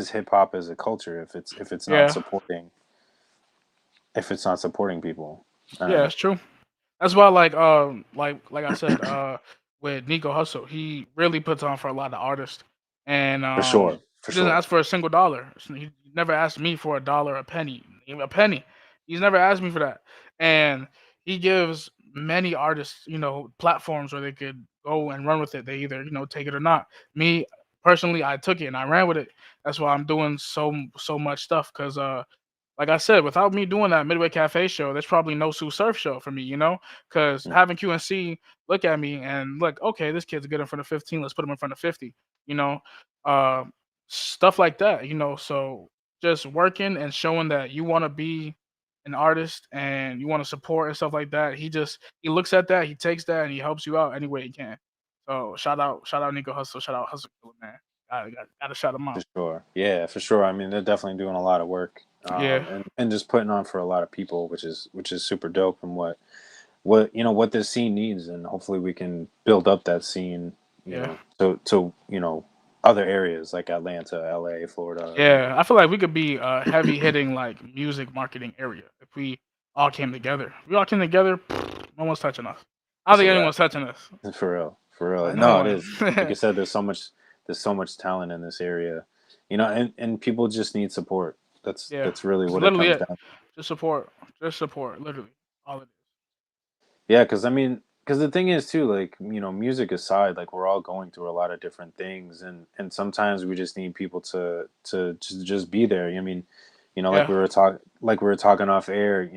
hip hop as a culture if it's not yeah, supporting people. yeah. uh It's true. That's why, like I said, with Nico Hustle, he really puts on for a lot of artists, and for sure, for he doesn't sure. ask for a single dollar. So he never asked me for a dollar, a penny, even a penny. He's never asked me for that, and he gives many artists, platforms where they could go and run with it. They either take it or not. Me personally, I took it and I ran with it. That's why I'm doing so much stuff because like I said, without me doing that Midway Cafe show, there's probably no Tsu Surf show for me, because Mm, having QNC look at me and look, okay, this kid's good in front of 15, let's put him in front of 50, you know, uh, stuff like that, So just working and showing that you want to be an artist and you want to support and stuff like that. He looks at that, he takes that, and he helps you out any way he can. So shout out Nico Hustle, shout out Hustle Killer, man. Gotta shout him for out. sure, yeah, for sure. I mean, they're definitely doing a lot of work, Yeah, and just putting on for a lot of people, which is super dope. And what this scene needs, and hopefully we can build up that scene, yeah. to other areas like Atlanta, LA, Florida. Yeah, I feel like we could be a heavy hitting like music marketing area if we all came together. If we all came together, no one's touching us. I don't It's a think wrap. anyone's touching us. For real, for real. No No, it one. is. Like I said, there's so much talent in this area, and people just need support. That's Yeah, that's really it's what it literally comes it. down. Just support. Literally, all it Yeah, because I mean, because the thing is too, like, music aside, like, we're all going through a lot of different things, and sometimes we just need people to just be there. I mean, is. like Yeah, we were talking off air.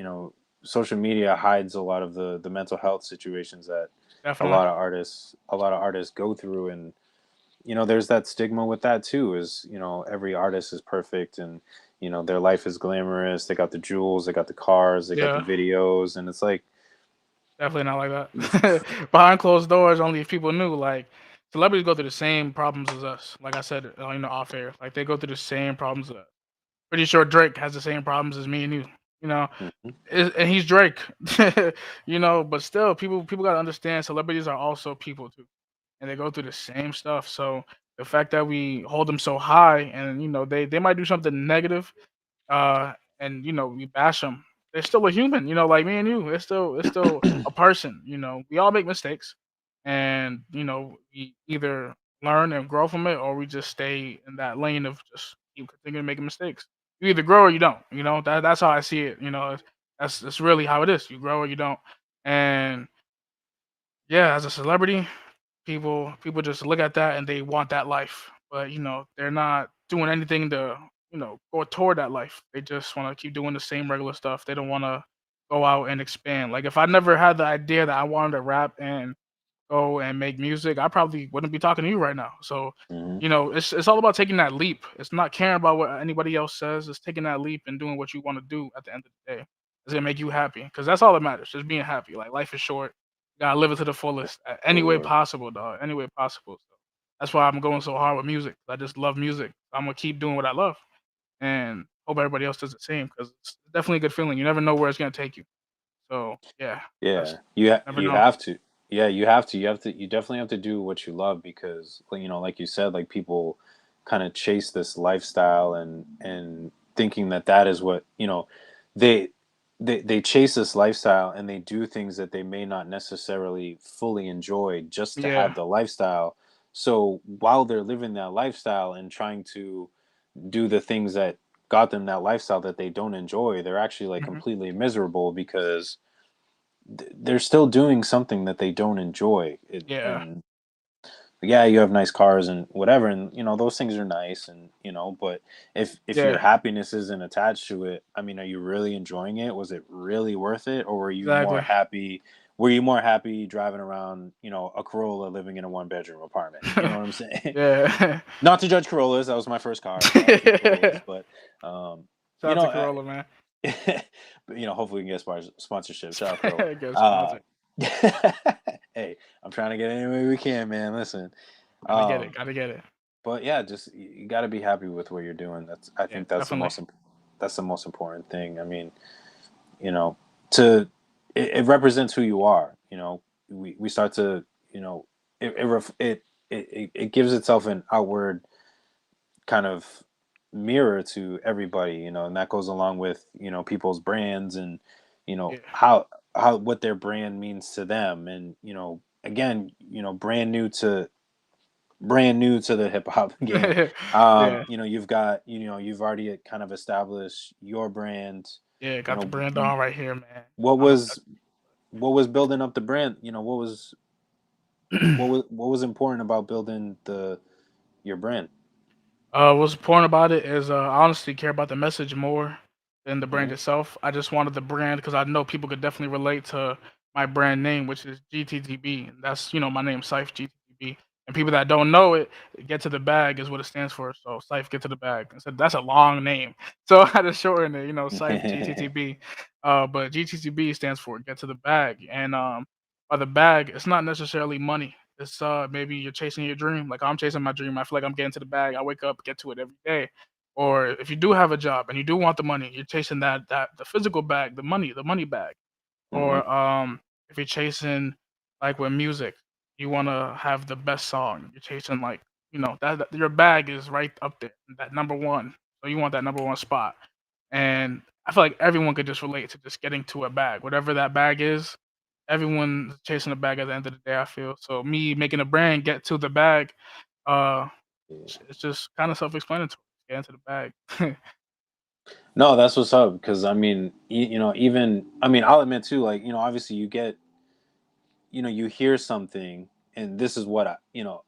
Social media hides a lot of the mental health situations that a definitely. lot of artists go through. And there's that stigma with that too, is every artist is perfect, and their life is glamorous, they got the jewels, they got the cars, they got the Yeah, videos, and it's like, definitely not like that. Behind closed doors, only if people knew. Like celebrities go through the same problems as us. Like I said, off air. Like they go through the same problems. Pretty sure Drake has the same problems as me and you. You know, mhm, And he's Drake, but still, people gotta understand celebrities are also people too, and they go through the same stuff. So the fact that we hold them so high, and they might do something negative, and we bash them. They're still a human, like me and you. It's still a person. We all make mistakes, and we either learn and grow from it, or we just stay in that lane of just keep continuing making mistakes. You either grow or you don't. That's how I see it. That's really how it is. You grow or you don't. And yeah, as a celebrity, people just look at that and they want that life, but they're not doing anything to go toward that life. They just want to keep doing the same regular stuff. They don't want to go out and expand. Like if I never had the idea that I wanted to rap and go and make music, I probably wouldn't be talking to you right now. So, Hmm. it's all about taking that leap. It's not caring about what anybody else says. It's taking that leap and doing what you want to do at the end of the day. It's gonna make you happy because that's all that matters. Just being happy. Like life is short. You gotta live it to the fullest, any way Or possible, dog. Any way possible. So that's why I'm going so hard with music. I just love music. I'm gonna keep doing what I love, and hope everybody else does the same because it's definitely a good feeling. You never know where it's gonna take you. So yeah, that's yeah, never you know. have to. Yeah, you have to. You definitely have to do what you love because, like you said, like people kind of chase this lifestyle and thinking that that is what they they chase this lifestyle and they do things that they may not necessarily fully enjoy just to have Yeah. the lifestyle. So while they're living that lifestyle and trying to do the things that got them that lifestyle that they don't enjoy, they're actually like Mhm. completely miserable because they're still doing something that they don't enjoy. Yeah. And yeah, you have nice cars and whatever, and those things are nice, and but if your Yeah. happiness isn't attached to it, I mean, are you really enjoying it? Was it really worth it, or were you more Exactly. happy? Were you more happy driving around, a Corolla, living in a one-bedroom apartment? You know what I'm saying? Yeah. Not to judge Corollas, that was my first car, so I keep Corollas, but um, Shout you out to know, Corolla, man. but hopefully we can get sponsorship. Shout out Corolla. Get Uh, sponsored. hey, I'm trying to get any way we can, man. Listen, Gotta get it. um, Gotta get it. but yeah, just you got to be happy with what you're doing. I Yeah, think that's the definitely. that's the most important thing. I mean, you know, to it represents who you are. We start to it gives itself an outward kind of mirror to everybody, and that goes along with people's brands and Yeah. how what their brand means to them, and again, brand new to the hip hop game. Yeah. You've already kind of established your brand. Yeah. You Got the know, brand on right here, man. what I don't know if was what was building up the brand? that's What was important about building the your brand? What's important about it is I honestly care about the message more than the brand Hmm. itself. I just wanted the brand because I know people could definitely relate to my brand name, which is GTTB. That's my name, Cyph GTTB. And people that don't know it, get to the bag is what it stands for. So Cyph get to the bag. I said that's a long name, so I had to shorten it. Cyph GTTB. But GTTB stands for get to the bag, and by the bag, it's not necessarily money. It's maybe you're chasing your dream. Like I'm chasing my dream. I feel like I'm getting to the bag. I wake up, get to it every day. Or if you do have a job and you do want the money, you're chasing that the physical bag, the money bag. Hmm. Or if you're chasing like with music, you want to have the best song. You're chasing like that your bag is right up there, that number one. So you want that number one spot. And I feel like everyone could just relate to just getting to a bag, whatever that bag is. Everyone's chasing a bag at the end of the day. I feel so. Me making a brand get to the bag, uh, it's just kind of self-explanatory. Get into the bag. No, that's what's up. Because I mean, even I mean, I'll admit too. Like, obviously, you hear something, and this is what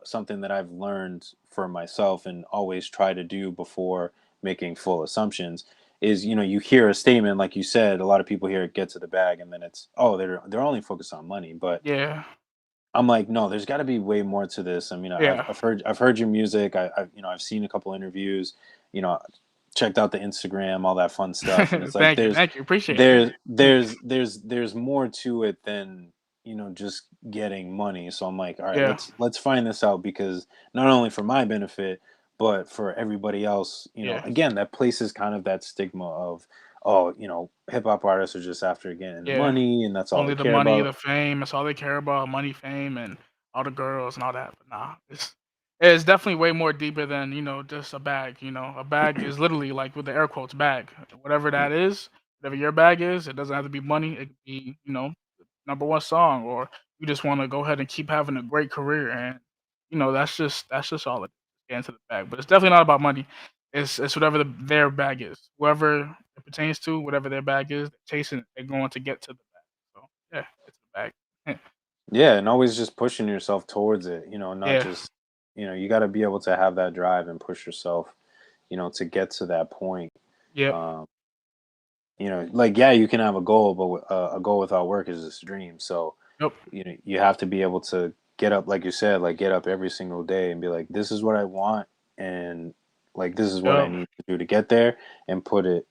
something that I've learned for myself and always try to do before making full assumptions is you hear a statement like you said. A lot of people hear it get to the bag, and then it's they're only focused on money, but Yeah, I'm like, no, there's got to be way more to this. I mean, yeah. I've heard your music. I've seen a couple interviews. You know, checked out the Instagram, all that fun stuff, and it's like Thank you, appreciate it. there's more to it than just getting money. So I'm like, all right, Yeah, let's find this out because not only for my benefit, but for everybody else. yeah, Again, that places kind of that stigma of hip hop artists are just after getting yeah. money and that's all Only they the care money, about. the fame. That's all they care about. Money, fame, and all the girls and all that. But nah, it's definitely way more deeper than just a bag. A bag is literally like with the air quotes bag. Whatever that is, whatever your bag is, it doesn't have to be money. It could be number one song, or you just want to go ahead and keep having a great career, and that's just all it is. Get into the bag, but it's definitely not about money. It's whatever their bag is. Whoever it pertains to, whatever their bag is, they're chasing it. They're going to get to the bag. So yeah, it's the bag. Yeah, and always just pushing yourself towards it, not Yeah. just, you got to be able to have that drive and push yourself, to get to that point. Yep. Um, like, yeah, you can have a goal, but a goal without work is just a dream. So Yep. you have to be able to get up, like you said, like get up every single day and be like, this is what I want, and like this is what I Yep. need to do to get there, and put it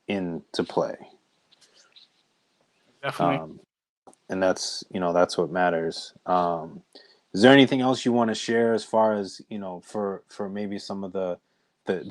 into play. Definitely. Um, and that's what matters. Is there anything else you want to share as far as for maybe some of the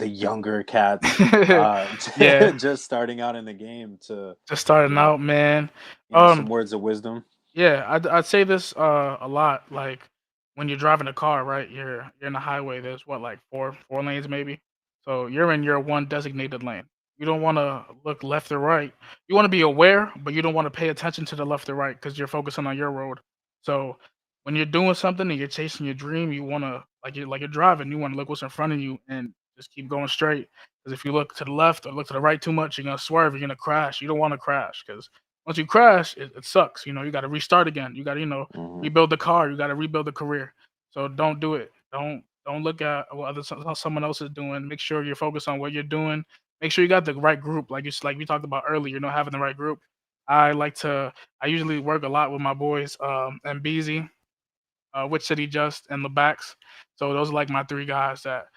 younger cats, Yeah. just starting out in the game, to Just you starting know out, man. some Um, words of wisdom? Yeah, I'd say this a lot. Like when you're driving a car, right? You're in the highway. There's what, like four lanes maybe. So you're in your one designated lane. You don't want to look left or right. You want to be aware, but you don't want to pay attention to the left or right because you're focusing on your road. So when you're doing something and you're chasing your dream, you want to, like you're driving. You want to look what's in front of you and just keep going straight. Because if you look to the left or look to the right too much, you're gonna swerve. You're gonna crash. You don't want to crash because once you crash, it sucks. You got to restart again. You got to, Hmm. rebuild the car. You got to rebuild the career. So don't do it. Don't look at what someone else is doing. Make sure you're focused on what you're doing. Make sure you got the right group, like we talked about earlier. Having the right group. I like to. I usually work a lot with my boys, and Beezy, Which City Just, and the Backs. So those are like my three guys that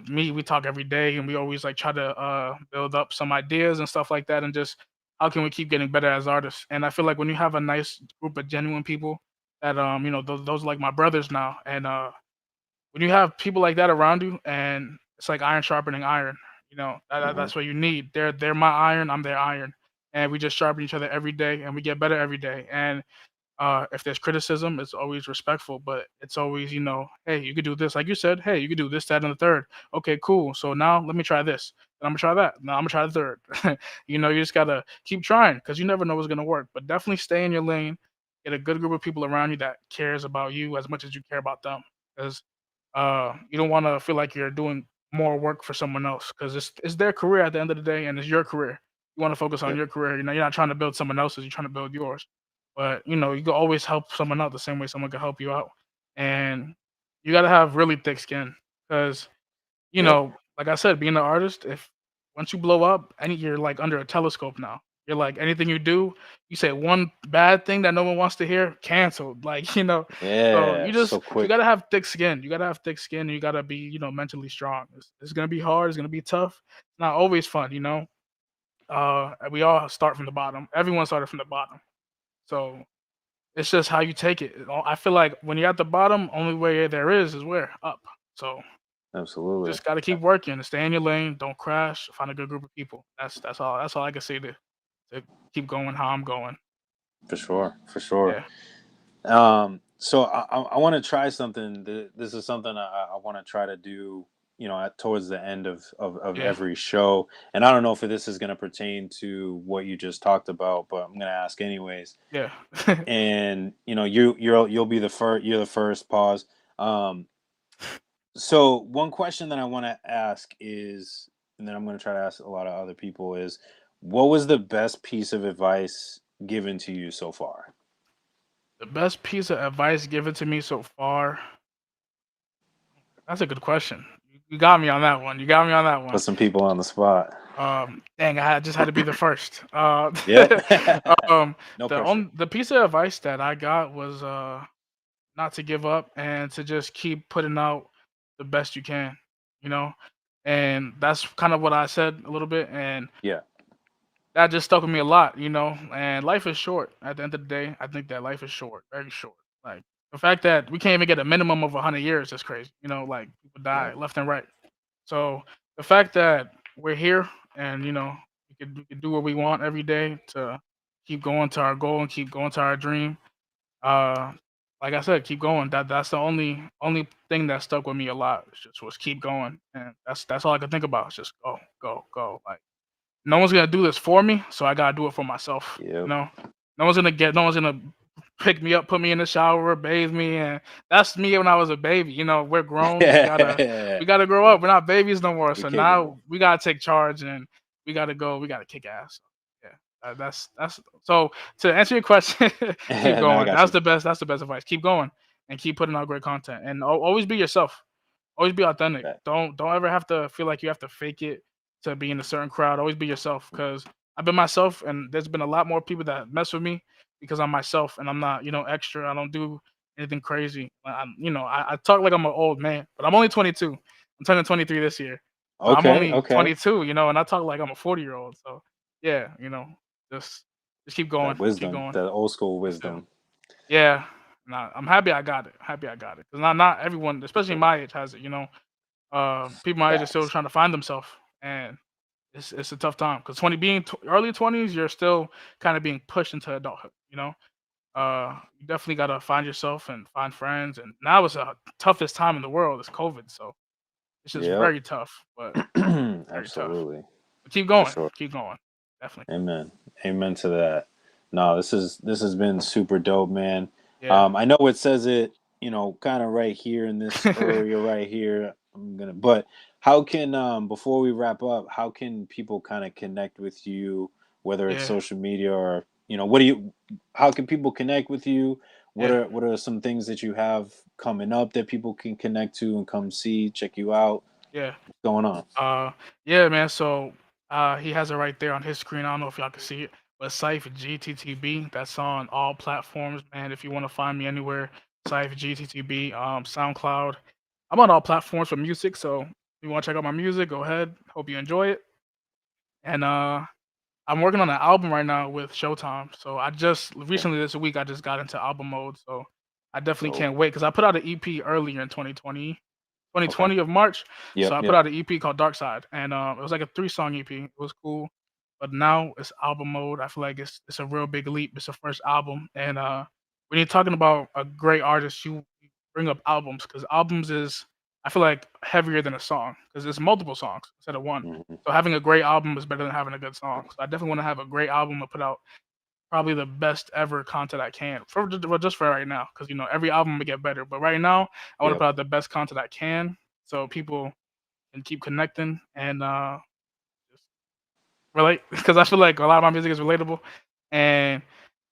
we talk every day, and we always like try to build up some ideas and stuff like that, and just how can we keep getting better as artists. And I feel like when you have a nice group of genuine people that those are like my brothers now, and when you have people like that around you, and it's like iron sharpening iron, Hmm. that's what you need. They're my iron, I'm their iron, and we just sharpen each other every day, and we get better every day. And if there's criticism, it's always respectful, but it's always, hey, you could do this. Like you said, hey, you could do this, that, and the third. Okay, cool. So now let me try this. Then I'm gonna try that. Now I'm gonna try the third. You just gotta keep trying because you never know what's gonna work. But definitely stay in your lane. Get a good group of people around you that cares about you as much as you care about them. Because you don't want to feel like you're doing more work for someone else because it's their career at the end of the day, and it's your career. You want to focus on Yep. your career. You're not trying to build someone else's. You're trying to build yours. But you can always help someone out the same way someone can help you out, and you got to have really thick skin because Yep. like I said, being an artist, if once you blow up, you're like under a telescope now. You're like anything you do, you say one bad thing that no one wants to hear, canceled. Like so Yeah. So you quick. gotta have thick skin. You gotta have thick skin, and you gotta be mentally strong. It's gonna be hard. It's gonna be tough. It's not always fun. We all start from the bottom. Everyone started from the bottom. So it's just how you take it. I feel like when you're at the bottom, only way there is where? Up. So Absolutely. just gotta keep working, stay in your lane, don't crash, find a good group of people. That's all I can say to keep going how I'm going. For sure. For sure. Yeah. So I want to try something. This is something I want to try to do, towards the end of Yeah. every show. And I don't know if this is going to pertain to what you just talked about, but I'm going to ask anyways. Yeah. And you'll be the first. You're the first. Pause. Um, so one question that I want to ask is, and then I'm going to try to ask a lot of other people, is, what was the best piece of advice given to you so far? The best piece of advice given to me so far, that's a good question. You got me on that one. You got me on that one. Put some people on the spot. Dang, just had to be the first. Yep. um, No pressure. the piece of advice that I got was not to give up and to just keep putting out the best you can, you know? And that's kind of what I said a little bit. And Yeah. that just stuck with me a lot. And life is short. At the end of the day, I think that life is short, very short. Like the fact that we can't even get a minimum of 100 years is crazy. Like people die Yep. left and right. So the fact that we're here and we could do what we want every day to keep going to our goal and keep going to our dream. Uh, like I said, keep going. That's the only thing that stuck with me a lot. Was keep going, and that's all I could think about. It's just go, go, go. Like no one's gonna do this for me, so I gotta do it for myself. You Yep. know, no one's gonna pick me up, put me in the shower, bathe me, and that's me when I was a baby. We're grown. We gotta Yeah. we gotta grow up. We're not babies no more. You're So now capable. we gotta take charge and we gotta go. We gotta kick ass. Yeah, that's so. To answer your question, keep No, I going. got That's you. the best. That's the best advice. Keep going and keep putting out great content and always be yourself. Always be authentic. That. Don't ever have to feel like you have to fake it to be in a certain crowd. Always be yourself because I've been myself, and there's been a lot more people that mess with me because I'm myself and I'm not, extra. I don't do anything crazy. I talk like I'm an old man, but I'm only 22. I'm turning 23 this year, so I'm Okay, only okay. 22. And I talk like I'm a 40-year-old. So yeah, just just That keep wisdom, going. that old school You feel? wisdom. Yeah. Nah, I'm happy I got it. Happy I got it. Cause not everyone, For especially sure. my age, has it. People my age are still Facts. trying to find themselves, and it's a tough time because early 20s, you're still kind of being pushed into adulthood. You definitely gotta find yourself and find friends, and now it's the toughest time in the world. It's COVID, so it's just Yep. very tough, but very tough. Absolutely. But For sure. keep going, definitely. Amen. Amen to that. No, this has been super dope, man. Yeah, I know it says it, kind of right here in this area right here. But how can before we wrap up, how can people kind of connect with you, whether it's yeah, social media or what do you? How can people connect with you? yeah, What are some things that you have coming up that people can connect to and come see, check you out? yeah. What's going on? Uh, yeah, man. So he has it right there on his screen. I don't know if y'all can see it, but Cyph GTTB. That's on all platforms, man. If you want to find me anywhere, Cyph GTTB. SoundCloud. I'm on all platforms for music. So if you want to check out my music, go ahead. Hope you enjoy it. And I'm working on an album right now with Showtime. So I just Okay. recently this week I just got into album mode. So I definitely Dope. can't wait because I put out an EP earlier in 2020, Okay. 2020 of March. So Yep. I put Yep. out an EP called Dark Side, and it was like a 3-song EP. It was cool, but now it's album mode. I feel like it's a real big leap. It's the first album, and when you're talking about a great artist, you bring up albums because albums is I feel like heavier than a song because it's multiple songs instead of one. Mhm. So having a great album is better than having a good song. So I definitely want to have a great album and put out probably the best ever content I can just for right now, because every album will get better. But right now, I want to Yep. put out the best content I can, so people can keep connecting and just relate. Because I feel like a lot of my music is relatable, and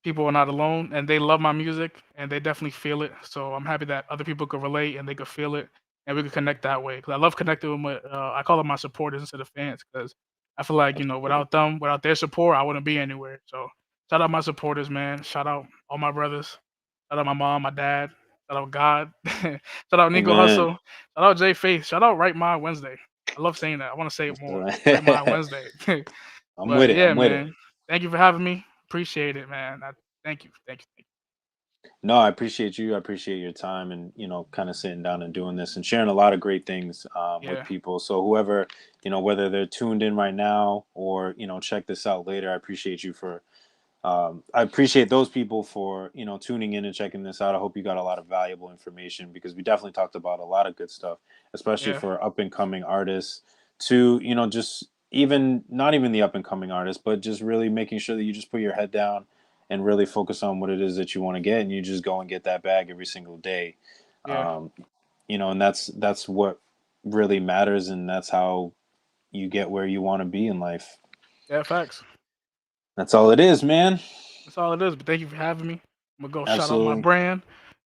people are not alone, and they love my music, and they definitely feel it. So I'm happy that other people could relate and they could feel it, and we could connect that way. Because I love connecting with I call them my supporters instead of fans, because I feel like Absolutely. without them, without their support, I wouldn't be anywhere. So shout out my supporters, man. Shout out all my brothers. Shout out my mom, my dad. Shout out God. Shout out Nico Amen. Hustle. Shout out Jay Faith. Shout out Right Mind Wednesday. I love saying that. I want to say it more. Right Mind Wednesday. I'm But with it. yeah, I'm with it. man. Thank you for having me. Appreciate it, man. Thank you. Thank you. Thank No, I appreciate you. I appreciate your time and kind of sitting down and doing this and sharing a lot of great things you. with Yeah. people. So whoever whether they're tuned in right now or check this out later, I appreciate you for. I appreciate those people for tuning in and checking this out. I hope you got a lot of valuable information because we definitely talked about a lot of good stuff, especially Yeah. for up and coming artists. To just even not even the up and coming artists, but just really making sure that you just put your head down and really focus on what it is that you want to get, and you just go and get that bag every single day. Yeah. Um, and that's what really matters, and that's how you get where you want to be in life. Yeah. Facts. That's all it is, man. That's all it is. But thank you for having me. I'm gonna go shout out my Absolutely. brand.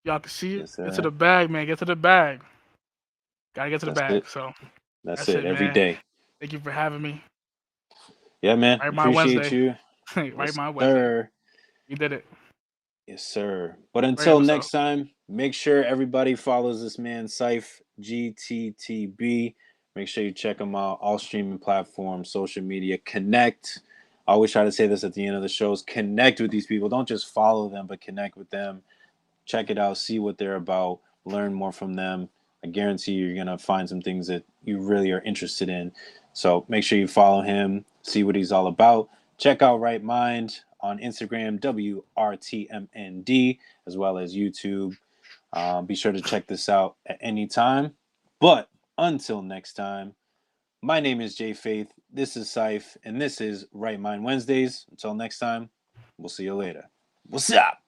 Y'all can see it. Yes, Get to sir. the bag, man. Get to the bag. Gotta get to the That's bag. it. So That's that's it. it, Every man. day. Thank you for having me. Yeah, man. Right my Appreciate Wednesday. you. Right Yes, my Wednesday. sir. You did it. Yes, sir. But Ready until myself. next time, make sure everybody follows this man, Cyph GTTB. Make sure you check him out. All streaming platforms, social media. Connect. I always try to say this at the end of the shows. Connect with these people. Don't just follow them, but connect with them. Check it out. See what they're about. Learn more from them. I guarantee you're going to find some things that you really are interested in. So make sure you follow him. See what he's all about. Check out Right Mind on Instagram, WRTMND, as well as YouTube. Be sure to check this out at any time. But until next time, my name is Jay Faith. This is Cyph, and this is Right Mind Wednesdays. Until next time, we'll see you later. What's up?